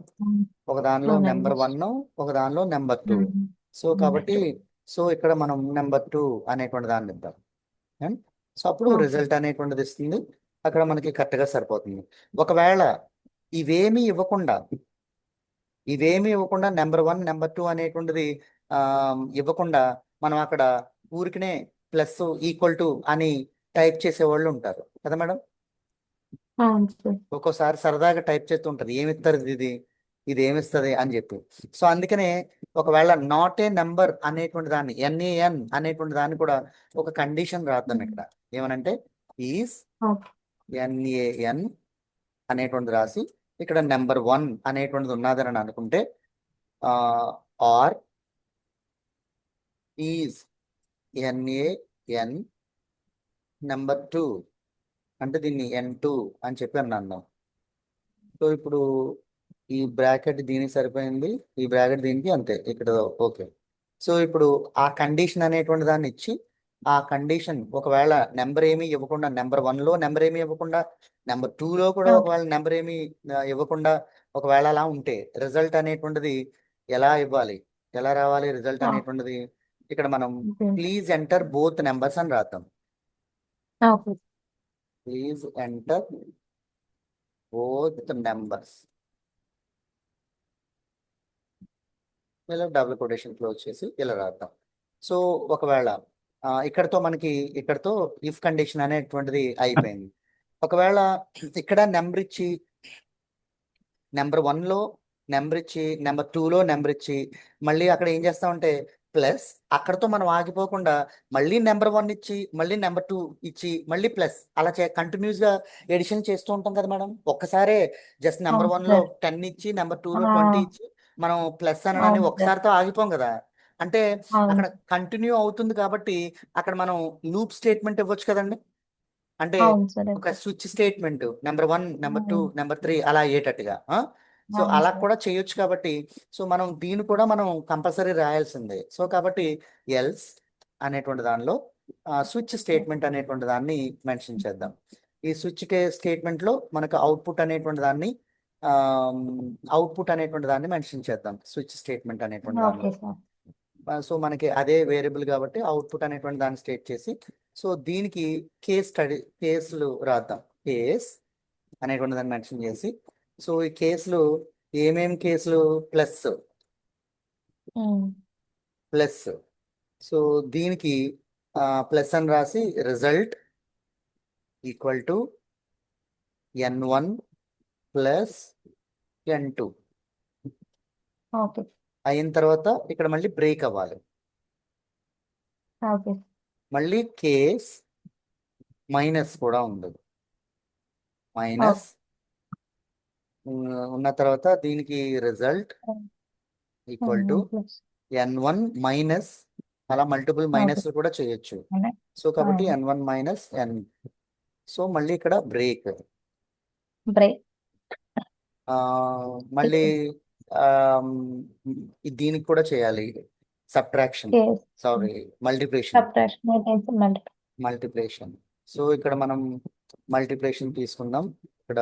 ఒక దానిలో నెంబర్ 1 ఒక దానిలో నెంబర్ 2. సో కాబట్టి సో ఇక్కడ మనం నెంబర్ 2 అనేటువంటి దాన్ని ఇద్దాం. సో అప్పుడు
Okay.
రిజల్ట్ అనేటువంటిది ఇస్తుంది, అక్కడ మనకి కరెక్ట్గా సరిపోతుంది. ఒకవేళ ఇవేమీ ఇవ్వకుండా నెంబర్ 1 నెంబర్ 2 అనేటువంటిది ఇవ్వకుండా మనం అక్కడ ఊరికనే ప్లస్ ఈక్వల్ టు అని టైప్ చేసేవాళ్ళు ఉంటారు కదా మేడం.
అవును సార్.
ఒక్కోసారి సరదాగా టైప్ చేస్తూ ఉంటారు, ఏమిస్తారు ఇది ఏమిస్తుంది అని చెప్పి. సో అందుకనే ఒకవేళ నాట్ ఏ నెంబర్ అనేటువంటి దాన్ని NaN అనేటువంటి దాన్ని కూడా ఒక కండిషన్ రాద్దాం ఇక్కడ. ఏమనంటే ఈజ్
Okay.
NaN అనేటువంటిది రాసి ఇక్కడ నెంబర్ 1 అనేటువంటిది ఉన్నదని అనుకుంటే ఆర్ ఈజ్ NaN నెంబర్ 2 అంటే దీన్ని N2 అని చెప్పి అన్నాను. సో ఇప్పుడు ఈ బ్రాకెట్ దీనికి సరిపోయింది, ఈ బ్రాకెట్ దీనికి అంతే ఇక్కడ. ఓకే. సో ఇప్పుడు ఆ కండిషన్ అనేటువంటి దాన్ని ఇచ్చి ఆ కండిషన్ ఒకవేళ నెంబర్ ఏమీ ఇవ్వకుండా నెంబర్ 1లో నెంబర్ ఏమీ ఇవ్వకుండా నెంబర్ 2లో కూడా
Okay.
ఒకవేళ నెంబర్ ఏమీ ఇవ్వకుండా ఒకవేళ అలా ఉంటే రిజల్ట్ అనేటువంటిది ఎలా ఇవ్వాలి, ఎలా రావాలి రిజల్ట్
ఆ,
అనేటువంటిది? ఇక్కడ మనం
okay
please enter both numbers అని రాద్దాం.
Okay
please enter both numbers. ఇలా డబుల్ కొటేషన్ క్లోజ్ చేసి ఇలా రాద్దాం. సో ఒకవేళ ఇక్కడతో మనకి ఇక్కడతో ఇఫ్ కండిషన్ అనేటువంటిది అయిపోయింది. ఒకవేళ ఇక్కడ నెంబర్ ఇచ్చి నెంబర్ 1లో నెంబర్ ఇచ్చి నెంబర్ 2లో నెంబర్ ఇచ్చి మళ్ళీ అక్కడ ఏం చేస్తామంటే ప్లస్ అక్కడతో మనం ఆగిపోకుండా మళ్ళీ నెంబర్ 1 ఇచ్చి మళ్ళీ నెంబర్ 2 ఇచ్చి మళ్ళీ ప్లస్ అలా కంటిన్యూస్ గా ఎడిషన్ చేస్తూ ఉంటాం కదా మేడం. ఒక్కసారే జస్ట్ నెంబర్
అవును
1లో
సార్
10 ఇచ్చి నెంబర్ 2లో
ఆ,
20 ఇచ్చి మనం ప్లస్ అనడాన్ని
అవును సార్
ఒకసారితో ఆగిపోం కదా. అంటే
అవును
అక్కడ కంటిన్యూ అవుతుంది కాబట్టి అక్కడ మనం లూప్ స్టేట్మెంట్ ఇవ్వచ్చు కదండి. అంటే
అవును సార్
ఒక స్విచ్ స్టేట్మెంట్ నెంబర్ 1 నెంబర్ 2
అవును
నెంబర్ 3 అలా అయ్యేటట్టుగా. సో అలా
సార్
కూడా చేయొచ్చు కాబట్టి సో మనం దీన్ని కూడా మనం కంపల్సరీ రాయాల్సిందే. సో కాబట్టి ఎల్స్ అనేటువంటి దానిలో స్విచ్ స్టేట్మెంట్ అనేటువంటి దాన్ని మెన్షన్ చేద్దాం. ఈ స్విచ్ స్టేట్మెంట్ లో మనకు అవుట్పుట్ అనేటువంటి దాన్ని మెన్షన్ చేద్దాం స్విచ్ స్టేట్మెంట్ అనేటువంటి దానిలో.
ఓకే సార్
సో మనకి అదే వేరియబుల్ కాబట్టి అవుట్పుట్ అనేటువంటి దాన్ని స్టేట్ చేసి సో దీనికి కేసులు రాద్దాం. కేస్ అనేటువంటి దాన్ని మెన్షన్ చేసి సో ఈ కేసులు ఏమేం కేసులు ప్లస్ ప్లస్ సో దీనికి ప్లస్ అని రాసి result equal to n1 plus n2
okay
అయిన తర్వాత ఇక్కడ మళ్ళీ బ్రేక్ అవ్వాలి.
ఓకే
మళ్ళీ కేస్ మైనస్ కూడా ఉంది. మైనస్ ఉన్న తర్వాత దీనికి result equal to
plus
n1 minus అలా మల్టిపుల్
ఓకే
మైనస్ కూడా చేయొచ్చు. సో కాబట్టి n1 మైనస్ n. సో మళ్ళీ ఇక్కడ బ్రేక్
బ్రేక్
మళ్ళీ దీనికి కూడా చేయాలి subtraction
case
sorry multiplication
subtraction
multiplication. So ఇక్కడ మనం మల్టిప్లికేషన్ తీసుకుందాం. ఇక్కడ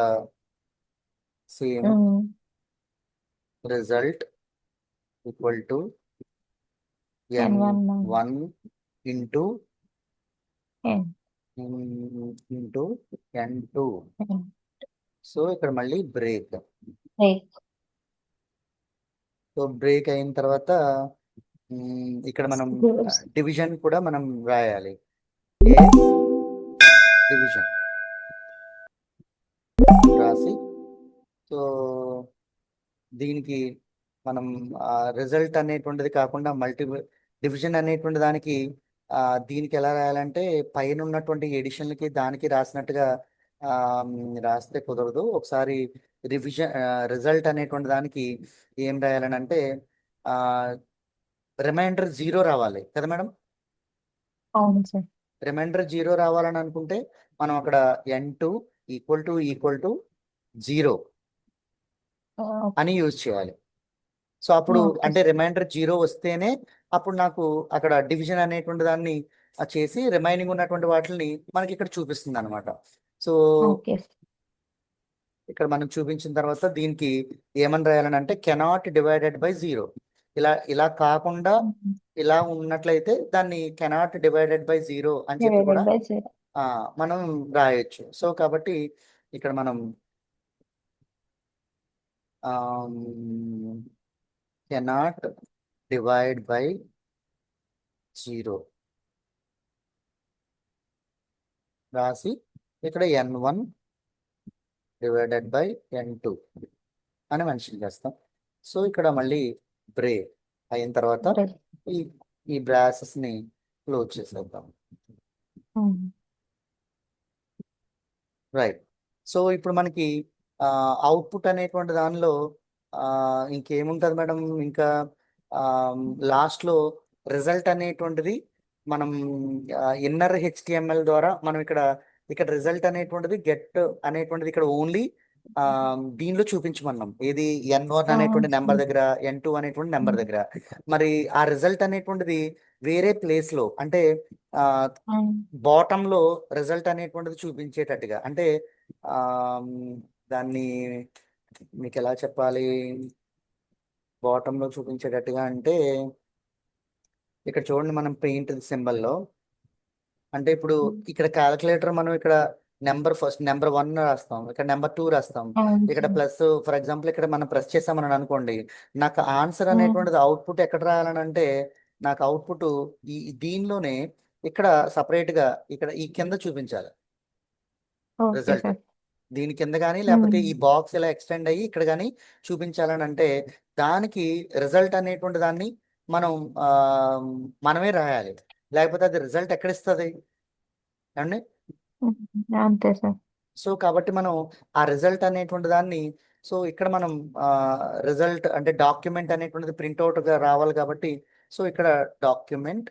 same result equal to n1 into into n2. So ఇక్కడ మళ్ళీ బ్రేక్. సో బ్రేక్ అయిన తర్వాత ఇక్కడ మనం డివిజన్ కూడా మనం రాయాలి. డివిజన్ రాసి సో దీనికి మనం రిజల్ట్ అనేటువంటిది కాకుండా డివిజన్ అనేటువంటి దానికి దీనికి ఎలా రాయాలంటే పైన ఉన్నటువంటి ఎడిషన్లకి దానికి రాసినట్టుగా రాస్తే కుదరదు. ఒకసారి రిజల్ట్ అనేటువంటి దానికి ఏం రాయాలని అంటే రిమైండర్ 0 రావాలి కదా మేడం.
అవును సార్
రిమైండర్ 0 రావాలని అనుకుంటే మనం అక్కడ n2 ఈక్వల్ టు 0 అని యూజ్ చేయాలి. సో అప్పుడు అంటే రిమైండర్ 0 వస్తేనే అప్పుడు నాకు అక్కడ డివిజన్ అనేటువంటి దాన్ని చేసి రిమైనింగ్ ఉన్నటువంటి వాటిని మనకి ఇక్కడ చూపిస్తుంది అనమాట. సో ఇక్కడ మనం చూపించిన తర్వాత దీనికి ఏమని రాయాలని అంటే కెనాట్ డివైడెడ్ బై 0. ఇలా కాకుండా ఇలా ఉన్నట్లయితే దాన్ని కెనాట్ డివైడెడ్ బై 0 అని చెప్పి కూడా మనం రాయొచ్చు. సో కాబట్టి ఇక్కడ మనం కెనాట్ డివైడ్ బై 0 రాసి ఇక్కడ n1 డివైడెడ్ బై n2 అని మెన్షన్ చేస్తాం. సో ఇక్కడ మళ్ళీ బ్రేక్ అయిన తర్వాత ఈ బ్రాసెస్ ని క్లోజ్ చేసేద్దాం. రైట్. సో ఇప్పుడు మనకి అవుట్పుట్ అనేటువంటి దానిలో ఇంకేముంటుంది మేడం. ఇంకా లాస్ట్లో రిజల్ట్ అనేటువంటిది మనం ఇన్నర్ HTML ద్వారా మనం ఇక్కడ రిజల్ట్ అనేటువంటిది గెట్ అనేటువంటిది ఇక్కడ ఓన్లీ దీనిలో చూపించమన్నాం. ఏది n1 అనేటువంటి నెంబర్ దగ్గర n2 అనేటువంటి నెంబర్ దగ్గర. మరి ఆ రిజల్ట్ అనేటువంటిది వేరే ప్లేస్ లో అంటే బాటమ్ లో రిజల్ట్ అనేటువంటిది చూపించేటట్టుగా అంటే దాన్ని మీకు ఎలా చెప్పాలి బాటంలో చూపించేటట్టుగా అంటే ఇక్కడ చూడండి, మనం పెయింట్ సింబల్లో అంటే ఇప్పుడు ఇక్కడ క్యాలిక్యులేటర్ మనం ఇక్కడ నెంబర్ 1 రాస్తాం, ఇక్కడ నెంబర్ 2 రాస్తాం,
అవును
ఇక్కడ
సార్.
ప్లస్. ఫర్ ఎగ్జాంపుల్ ఇక్కడ మనం ప్రెస్ చేసామని అనుకోండి, నాకు ఆన్సర్
ఉమ్,
అనేటువంటిది అవుట్పుట్ ఎక్కడ రాయాలని అంటే నాకు అవుట్పుట్ దీనిలోనే ఇక్కడ separate గా ఇక్కడ ఈ కింద చూపించాలి
ఓకే
రిజల్ట్.
సార్.
దీని కింద కానీ లేకపోతే
ఉమ్,
ఈ బాక్స్ ఇలా ఎక్స్టెండ్ అయ్యి ఇక్కడ కానీ చూపించాలని అంటే దానికి రిజల్ట్ అనేటువంటి దాన్ని మనం ఆ, మనమే రాయాలి. లేకపోతే అది రిజల్ట్ ఎక్కడ ఇస్తుంది అండి?
ఉమ్, అంతే సార్.
సో కాబట్టి మనం ఆ రిజల్ట్ అనేటువంటి దాన్ని, సో ఇక్కడ మనం రిజల్ట్ అంటే డాక్యుమెంట్ అనేటువంటిది ప్రింట్అవుట్గా రావాలి కాబట్టి, సో ఇక్కడ డాక్యుమెంట్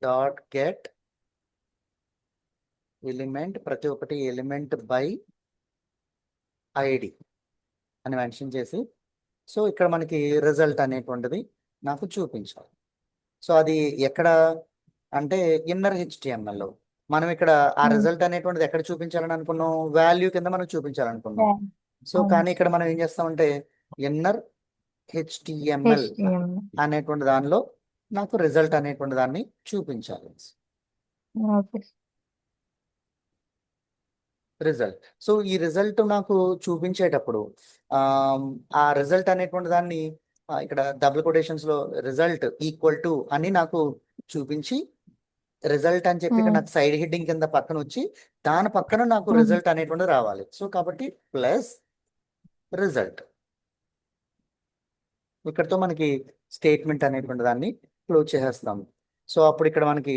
డాట్ గెట్ ఎలిమెంట్, ప్రతి ఒక్కటి ఎలిమెంట్ బై ఐడి అని మెన్షన్ చేసి, సో ఇక్కడ మనకి రిజల్ట్ అనేటువంటిది నాకు చూపించాలి. సో అది ఎక్కడ అంటే ఇన్నర్ హెచ్టిఎంఎల్. మనం ఇక్కడ ఆ
ఉమ్,
రిజల్ట్ అనేటువంటిది ఎక్కడ చూపించాలని అనుకున్నాం, వాల్యూ కింద మనం చూపించాలనుకున్నాం.
yeah,
సో
అవును
కానీ ఇక్కడ మనం ఏం చేస్తామంటే ఇన్నర్ హెచ్టిఎంఎల్
HTML.
అనేటువంటి దానిలో నాకు రిజల్ట్ అనేటువంటి దాన్ని చూపించాలి.
ఓకే.
రిజల్ట్. సో ఈ రిజల్ట్ నాకు చూపించేటప్పుడు ఆ రిజల్ట్ అనేటువంటి దాన్ని ఇక్కడ డబుల్ కొటేషన్స్ లో రిజల్ట్ ఈక్వల్ టు అని నాకు చూపించి, రిజల్ట్ అని చెప్పి ఇక్కడ
ఉమ్,
నాకు సైడ్ హెడ్డింగ్ కింద పక్కన వచ్చి దాని పక్కన నాకు
ఉమ్,
రిజల్ట్ అనేటువంటిది రావాలి. సో కాబట్టి ప్లస్ రిజల్ట్, ఇక్కడతో మనకి స్టేట్మెంట్ అనేటువంటి దాన్ని క్లోజ్ చేసేస్తాము. సో అప్పుడు ఇక్కడ మనకి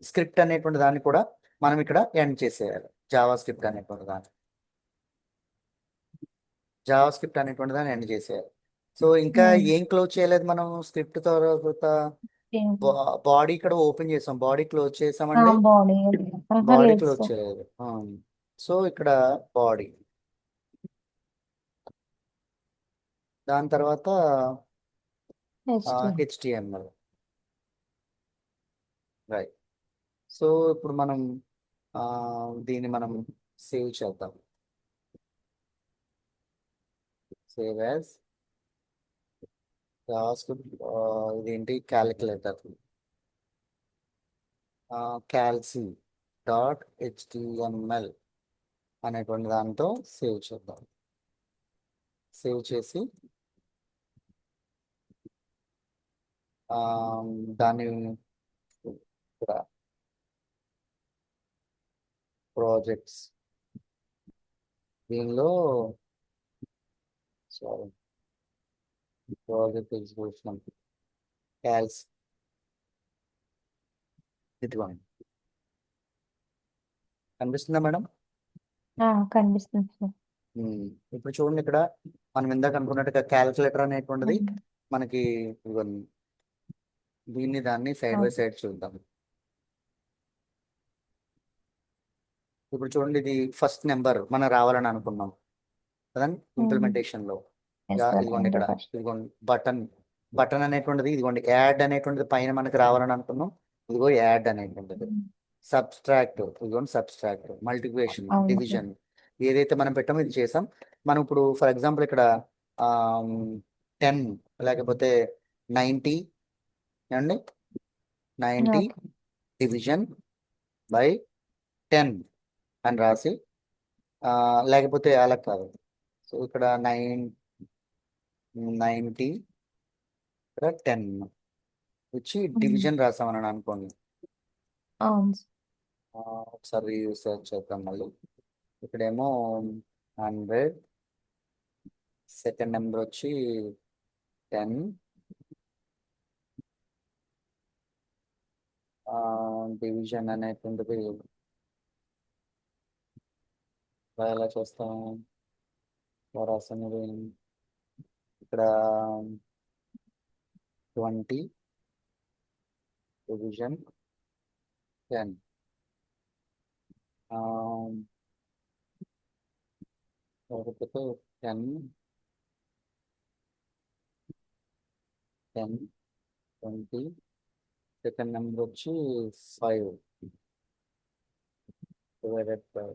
స్క్రిప్ట్ అనేటువంటి దాన్ని కూడా మనం ఇక్కడ ఎండ్ చేసేయాలి. జావా స్క్రిప్ట్ అనేటువంటి దాన్ని ఎండ్ చేసేయాలి. సో ఇంకా
ఉమ్,
ఏం క్లోజ్ చేయలేదు మనం స్క్రిప్ట్ తర్వాత.
ఏం-
బాడీ ఇక్కడ ఓపెన్ చేసాం, బాడీ క్లోజ్ చేసామండి,
బాడీ
బాడీ
లేదు
క్లోజ్
సార్.
చేయలేదు. సో ఇక్కడ బాడీ, దాని తర్వాత
HTML.
హెచ్టిఎంఎల్. రైట్. సో ఇప్పుడు మనం దీన్ని మనం సేవ్ చేద్దాం. Save as JavaScript. ఇదేంటి క్యాలిక్యులేటర్, క్యాల్సి డాట్ హెచ్టిఎంఎల్ అనేటువంటి దాంతో సేవ్ చేద్దాం. సేవ్ చేసి దాన్ని ఇక్కడ ప్రాజెక్ట్స్ దీనిలో సారీ ప్రాజెక్ట్ ఎగ్జిక్యూషన్ క్యాల్స్ ఇదిగోండి. కనిపిస్తుందా మేడం?
కనిపిస్తుంది సార్.
ఇప్పుడు చూడండి, ఇక్కడ మనం ఇందాక అనుకున్నట్టుగా క్యాలిక్యులేటర్ అనేటువంటిది మనకి ఇదిగోండి. దాన్ని సైడ్ బై సైడ్ చూద్దాం. ఇప్పుడు చూడండి, ఇది ఫస్ట్ నెంబర్ మనం రావాలని అనుకున్నాం కదండి ఇంప్లిమెంటేషన్ లో. ఇదిగోండి ఇక్కడ, ఇదిగోండి బటన్ అనేటువంటిది, ఇదిగోండి యాడ్ అనేటువంటిది పైన మనకి రావాలని అనుకున్నాం. ఇదిగో యాడ్ అనేటువంటిది. సబ్స్ట్రాక్ట్, ఇదిగోండి సబ్స్ట్రాక్ట్, మల్టిప్లికేషన్,
అవును సార్.
డివిజన్ ఏదైతే మనం పెట్టామో ఇది చేసాం. మనం ఇప్పుడు ఫర్ ఎగ్జాంపుల్ ఇక్కడ 10 లేకపోతే 90 అండి, 90 డివిజన్ బై 10 అని రాసి, లేకపోతే అలా కాదు. సో ఇక్కడ 90 ఇక్కడ 10 వచ్చి డివిజన్ రాసామని అనుకోండి.
అవును సార్.
ఒకసారి రీసెర్చ్ చేద్దాం మళ్ళీ. ఇక్కడేమో 100, సెకండ్ నెంబర్ వచ్చి 10, డివిజన్ అనేటువంటిది ఎలా చేస్తాం రాసినది ఇక్కడ 20 డివిజన్ 10, లేకపోతే 10 20, సెకండ్ నెంబర్ వచ్చి 5 డివైడెడ్ బై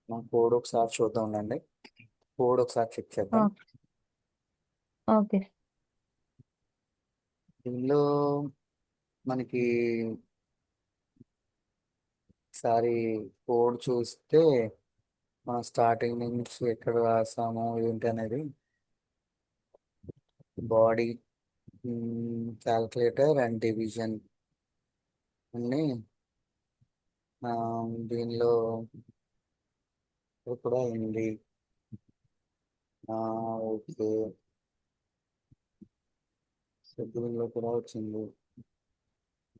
మనం కోడ్ ఒకసారి చూద్దాం ఉండండి. కోడ్ ఒకసారి చెక్ చేద్దాం.
ఓకే.
దీనిలో మనకి ఒకసారి కోడ్ చూస్తే మనం స్టార్టింగ్ నుంచి ఎక్కడ రాసాము ఏంటి అనేది బాడీ క్యాల్కులేటర్ అండ్ డివిజన్ అన్ని ఆ, దీనిలో ఇది కూడా అయింది. ఓకే, సో దీనిలో కూడా వచ్చింది,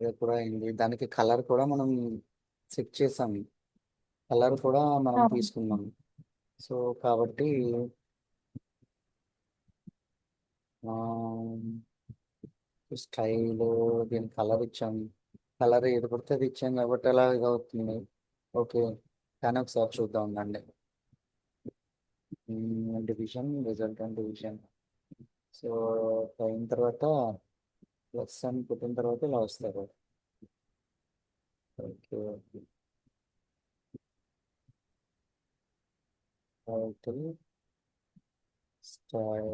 ఇది కూడా అయింది. దానికి కలర్ కూడా మనం సెట్ చేసాం, కలర్ కూడా మనం
అవును.
తీసుకున్నాం. సో కాబట్టి స్టైల్ దీని కలర్ ఇచ్చాం, కలర్ ఏది పడితే అది ఇచ్చాం కాబట్టి అలా ఇది అవుతుంది. ఓకే, కానీ ఒకసారి చూద్దాం ఉండండి. Division result and division. So అయిన తర్వాత ప్లస్ అని పెట్టిన తర్వాత ఇలా వస్తారు. ఓకే, టైటిల్ స్టైల్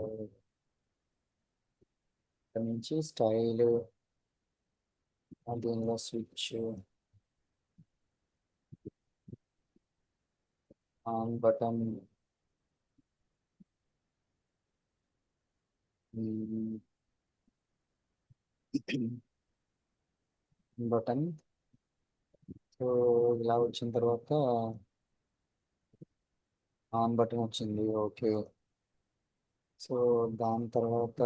నుంచి స్టైల్, దీనిలో switch on button, button. So ఇలా వచ్చిన తర్వాత ఆన్ బటన్ వచ్చింది. ఓకే, సో దాని తర్వాత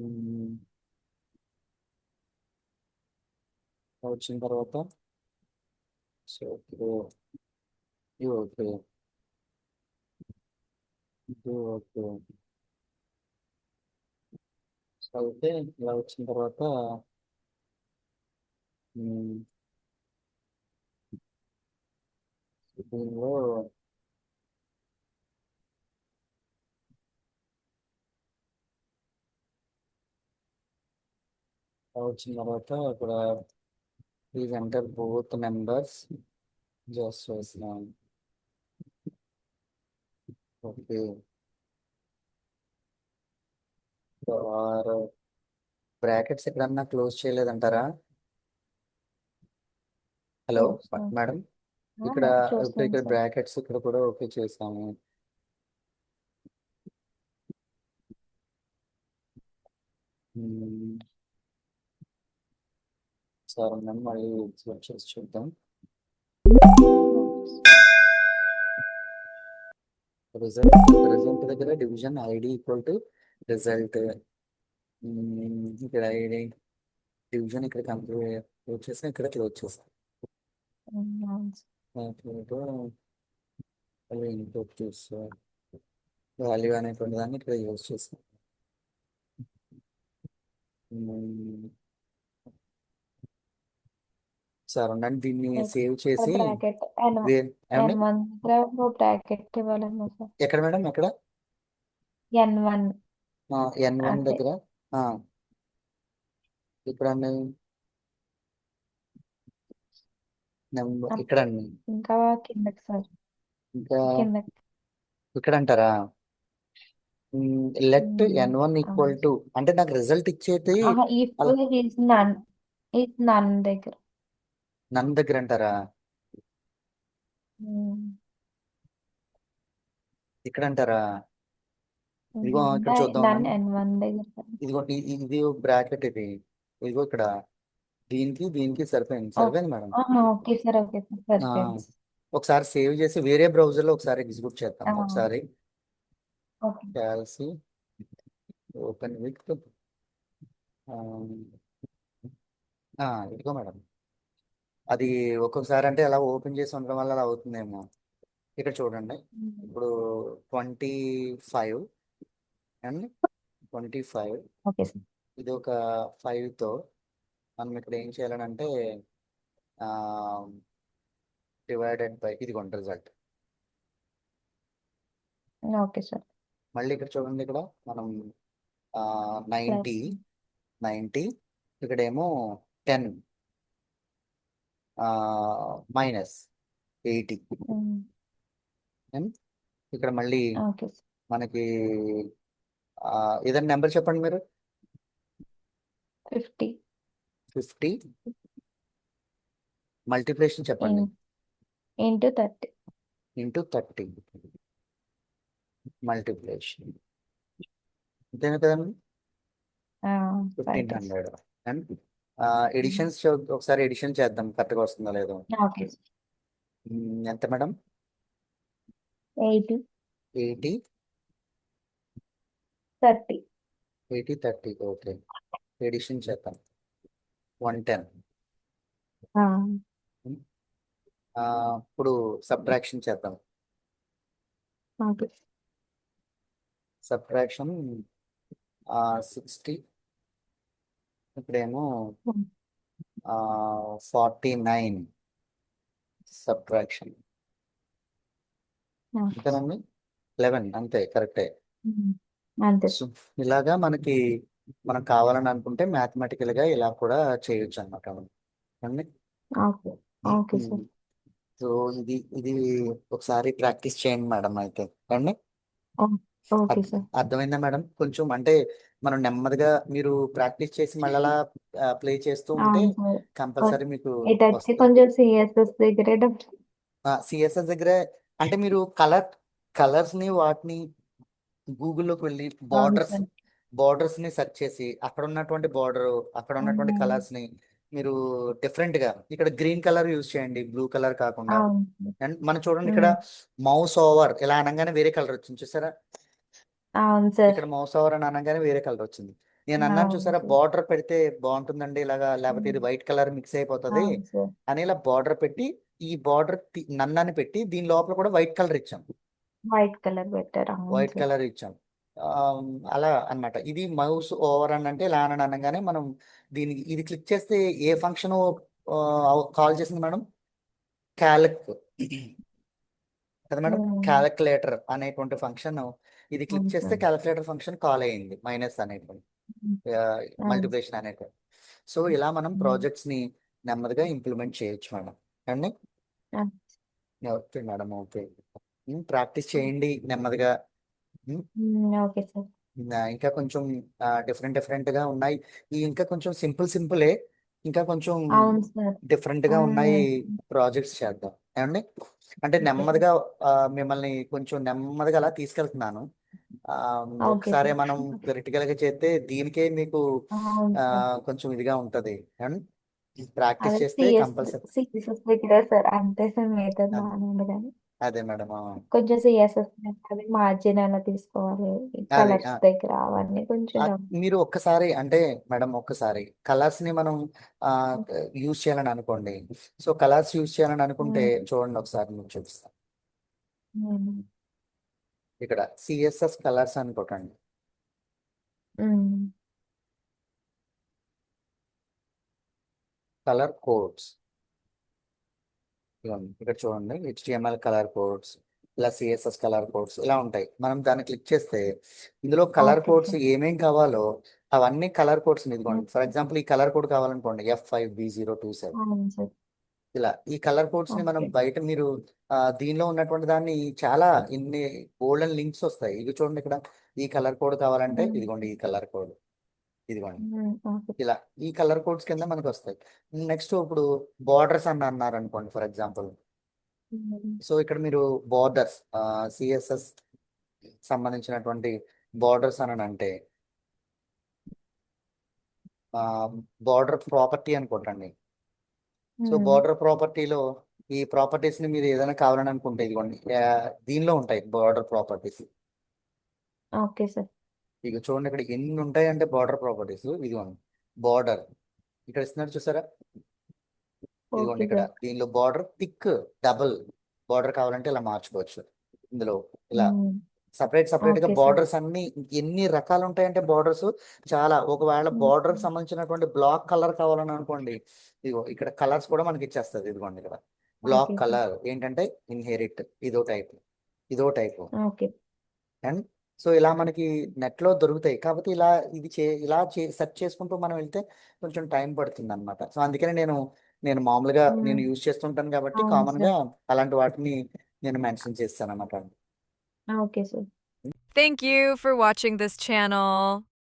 మ్మ్, వచ్చిన తర్వాత సో ఇది ఓకే, ఇది ఓకే. సో అయితే ఇలా వచ్చిన తర్వాత మ్మ్, దీనిలో ఇలా వచ్చిన తర్వాత ఇక్కడ please enter both numbers just చేస్తున్నాను. ఓకే, ఆర్ బ్రాకెట్స్ ఎక్కడన్నా క్లోజ్ చేయలేదంటారా? హలో
చూస్తున్నాను
మేడం,
సార్.
ఇక్కడ ఇప్పుడు
చూస్తున్నాను
ఇక్కడ
సార్.
బ్రాకెట్స్ ఇక్కడ కూడా ఓకే చేసాము. మ్మ్, సరే మేము మళ్ళీ ఎగ్జిక్యూట్ చేసి చూద్దాం. రిజల్ట్ దగ్గర division ID equal to result. ఇక్కడ ఐడి డివిజన్ ఇక్కడ క్లోజ్ చేసాం, ఇక్కడ క్లోజ్ చేసాం.
అవును సార్.
ఇన్పుట్ చేస్తాం, వాల్యూ అనేటువంటి దాన్ని ఇక్కడ యూజ్ చేసాం. సరే ఉండండి, దీన్ని సేవ్ చేసి
బ్రాకెట్
ఏమండి
N1 దగ్గర బ్రాకెట్ ఇవ్వాలన్నా సార్.
ఎక్కడ మేడం ఎక్కడ
N1
N1
అంటే
దగ్గర ఇక్కడ అన్ని నెంబర్ ఇక్కడ అన్ని
ఇంకా కిందకి సార్.
ఇంకా
కిందకి.
ఇక్కడ అంటారా? లెట్ N1
అవును
ఈక్వల్ టు
సార్.
అంటే నాకు రిజల్ట్ ఇచ్చేది అలా
ఇప్పుడు ఈజ్ నన్ దగ్గర.
నన్ను దగ్గర అంటారా? ఇక్కడ అంటారా? ఇదిగో ఇక్కడ చూద్దాం
నన్
ఉండండి.
N1 దగ్గర సార్.
ఇదిగో ఇది బ్రాకెట్ ఇది, ఇదిగో ఇక్కడ దీనికి దీనికి సరిపోయింది madam.
Okay sir. Okay sir.
ఆ,
సరిపోయింది.
ఒకసారి సేవ్ చేసి వేరే బ్రౌజర్ లో ఒకసారి ఎగ్జిక్యూట్ చేద్దాం. ఒకసారి
ఓకే.
క్యాల్సి ఓపెన్ విత్ ఇదిగో మేడం, అది ఒక్కొక్కసారి అంటే అలా ఓపెన్ చేసి ఉండడం వల్ల అలా అవుతుందేమో. ఇక్కడ చూడండి, ఇప్పుడు 25 అండ్ 25,
ఓకే సార్.
ఇది ఒక 5తో మనం ఇక్కడ ఏం చేయాలని అంటే డివైడెడ్ బై ఇదిగోండి రిజల్ట్.
Okay sir.
మళ్ళీ ఇక్కడ చూడండి, ఇక్కడ మనం 90
ప్లస్
90 ఇక్కడేమో 10 -80. ఇక్కడ మళ్ళీ
ఓకే సార్.
మనకి ఏదైనా నెంబర్ చెప్పండి మీరు.
50
50 మల్టిప్లికేషన్ చెప్పండి.
ఇంటూ 30.
ఇంటూ 30 మల్టిప్లికేషన్ అంతేనా కదండి.
రైట్.
1500. అండ్ ఎడిషన్స్ ఒకసారి ఎడిషన్ చేద్దాం కరెక్ట్గా వస్తుందో లేదో.
Okay sir.
ఎంత మేడం?
80
80
30.
30. ఓకే, ఎడిషన్ చేద్దాం 110. ఇప్పుడు సబ్ట్రాక్షన్ చేద్దాం.
ఓకే.
సబ్ట్రాక్షన్ 60. ఇప్పుడేమో 49 సబ్ట్రాక్షన్ అంతేనండి. 11 అంతే, కరెక్టే.
అంతే.
సో ఇలాగా మనం కావాలని అనుకుంటే mathematical గా ఇలా కూడా చేయొచ్చు అనమాట అండి.
ఓకే. Okay sir.
సో ఇది ఒకసారి ప్రాక్టీస్ చేయండి మేడం అయితే అండి.
Okay sir.
అర్థమైందా మేడం? కొంచెం అంటే మనం నెమ్మదిగా మీరు ప్రాక్టీస్ చేసి మళ్ళా ప్లే చేస్తూ ఉంటే
అవును సార్.
కంపల్సరీ మీకు
ఇటైతే
వస్తుంది.
కొంచెం సిఎస్ఎస్ దగ్గరే
సిఎస్ఎస్ దగ్గర అంటే మీరు కలర్స్ ని వాటిని గూగుల్లోకి వెళ్ళి
అవును సార్.
బార్డర్స్ ని సెర్చ్ చేసి అక్కడ ఉన్నటువంటి అక్కడ ఉన్నటువంటి కలర్స్ ని మీరు డిఫరెంట్ గా ఇక్కడ గ్రీన్ కలర్ యూజ్ చేయండి, బ్లూ కలర్ కాకుండా.
అవును సార్.
అండ్ మనం చూడండి ఇక్కడ మౌస్ ఓవర్ ఇలా అనగానే వేరే కలర్ వచ్చింది చూసారా.
అవును సార్.
ఇక్కడ మౌస్ ఓవర్ అని అనగానే వేరే కలర్ వచ్చింది. నేను అన్నాను
అవును
చూసారా,
సార్.
బార్డర్ పెడితే బాగుంటుందండి ఇలాగా, లేకపోతే ఇది వైట్ కలర్ మిక్స్ అయిపోతుంది
అవును సార్.
అని ఇలా బార్డర్ పెట్టి ఈ బార్డర్ నన్నని పెట్టి దీని లోపల కూడా వైట్ కలర్ ఇచ్చాం.
వైట్ కలర్ పెట్టారు. అవును
వైట్
సార్.
కలర్ ఇచ్చాం. అలా అన్నమాట. ఇది మౌస్ ఓవర్ అని అంటే ఇలా అని అనగానే మనం ఇది క్లిక్ చేస్తే ఏ ఫంక్షన్ కాల్ చేసింది మేడం? క్యాలిక్ కదా మేడం. క్యాలిక్యులేటర్ అనేటువంటి ఫంక్షన్ ఇది క్లిక్
అవును
చేస్తే
సార్.
క్యాలిక్యులేటర్ ఫంక్షన్ కాల్ అయ్యింది, మైనస్ అనేటువంటి మల్టిప్లికేషన్ అనేటువంటి. సో ఇలా మనం ప్రాజెక్ట్స్ ని నెమ్మదిగా ఇంప్లిమెంట్ చేయొచ్చు మేడం అండి. Okay madam, okay. ప్రాక్టీస్ చేయండి నెమ్మదిగా.
Okay sir.
ఇంకా కొంచెం డిఫరెంట్ గా ఉన్నాయి. ఇంకా కొంచెం సింపులే, ఇంకా కొంచెం
అవును సార్.
డిఫరెంట్ గా ఉన్నాయి. ప్రాజెక్ట్స్ చేద్దాం ఏమండి. అంటే నెమ్మదిగా మిమ్మల్ని కొంచెం నెమ్మదిగా అలా తీసుకెళ్తున్నాను.
ఓకే
ఒకసారి
సార్.
మనం క్రిటికల్ గా చేస్తే దీనికే మీకు
అవును సార్.
కొంచెం ఇదిగా ఉంటది. ప్రాక్టీస్
అదే
చేస్తే కంపల్సరీ.
సిఎస్ఎస్ దగ్గర సార్ అంతే సార్, మిగతా బాగానే ఉంది కానీ
అదే మేడం.
కొంచెం సిఎస్ఎస్ అది మార్జిన్ ఎలా తీసుకోవాలి,
అది
కలర్స్ దగ్గర అవన్నీ కొంచెం
మీరు ఒక్కసారి అంటే మేడం ఒక్కసారి కలర్స్ ని మనం యూజ్ చేయాలని అనుకోండి. సో కలర్స్ యూజ్ చేయాలని అనుకుంటే చూడండి ఒకసారి మీకు చూపిస్తాను. ఇక్కడ సిఎస్ఎస్ కలర్స్ అనుకోకండి. కలర్ కోడ్స్ ఇక్కడ చూడండి, HTML కలర్ కోడ్స్ ఇలా CSS కలర్ కోడ్స్ ఇలా ఉంటాయి. మనం దాన్ని క్లిక్ చేస్తే ఇందులో కలర్
ఓకే
కోడ్స్
సార్.
ఏమేం కావాలో అవన్నీ కలర్ కోడ్స్ ఇదిగోండి. ఫర్ ఎగ్జాంపుల్ ఈ కలర్ కోడ్ కావాలనుకోండి F5B027.
అవును సార్.
ఇలా ఈ కలర్ కోడ్స్ ని మనం
ఓకే.
బయట మీరు దీనిలో ఉన్నటువంటి దాన్ని చాలా ఇన్ని గోల్డెన్ లింక్స్ వస్తాయి. ఇది చూడండి, ఇక్కడ ఈ కలర్ కోడ్ కావాలంటే ఇదిగోండి ఈ కలర్ కోడ్ ఇదిగోండి.
ఓకే.
ఇలా ఈ కలర్ కోడ్స్ కింద మనకు వస్తాయి. నెక్స్ట్ ఇప్పుడు బార్డర్స్ అన్నారు అనుకోండి ఫర్ ఎగ్జాంపుల్. సో ఇక్కడ మీరు బార్డర్స్ సిఎస్ఎస్ సంబంధించినటువంటి బార్డర్స్ అని అంటే బార్డర్ ప్రాపర్టీ అనుకోండి. సో బార్డర్ ప్రాపర్టీలో ఈ ప్రాపర్టీస్ ని మీరు ఏదైనా కావాలని అనుకుంటే ఇదిగోండి దీనిలో ఉంటాయి బార్డర్ ప్రాపర్టీస్.
Okay sir.
ఇక చూడండి ఇక్కడ ఎన్ని ఉంటాయంటే బార్డర్ ప్రాపర్టీస్. ఇదిగోండి బార్డర్ ఇక్కడ ఇస్తున్నారు చూసారా. ఇదిగోండి
ఓకే
ఇక్కడ
సార్.
దీనిలో బార్డర్ థిక్ డబుల్ బార్డర్ కావాలంటే ఇలా మార్చుకోవచ్చు. ఇందులో ఇలా సపరేట్ గా
ఓకే సార్.
బార్డర్స్ అన్ని ఎన్ని రకాలు ఉంటాయంటే బార్డర్స్ చాలా. ఒకవేళ బార్డర్ సంబంధించినటువంటి బ్లాక్ కలర్ కావాలని అనుకోండి, ఇదిగో ఇక్కడ కలర్స్ కూడా మనకి ఇచ్చేస్తుంది. ఇదిగోండి ఇక్కడ బ్లాక్
ఓకే సార్.
కలర్ ఏంటంటే ఇన్హెరిట్ ఇదో టైపు.
ఓకే.
అండ్ సో ఇలా మనకి నెట్ లో దొరుకుతాయి. కాకపోతే ఇలా సెర్చ్ చేసుకుంటూ మనం వెళ్తే కొంచెం టైం పడుతుంది అనమాట. సో అందుకని నేను నేను మామూలుగా
మ్మ్.
నేను యూజ్ చేస్తుంటాను కాబట్టి
అవును
కామన్
సార్.
గా అలాంటి వాటిని నేను మెన్షన్ చేస్తాను అన్నమాట.
Okay sir.
Thank you for watching this channel.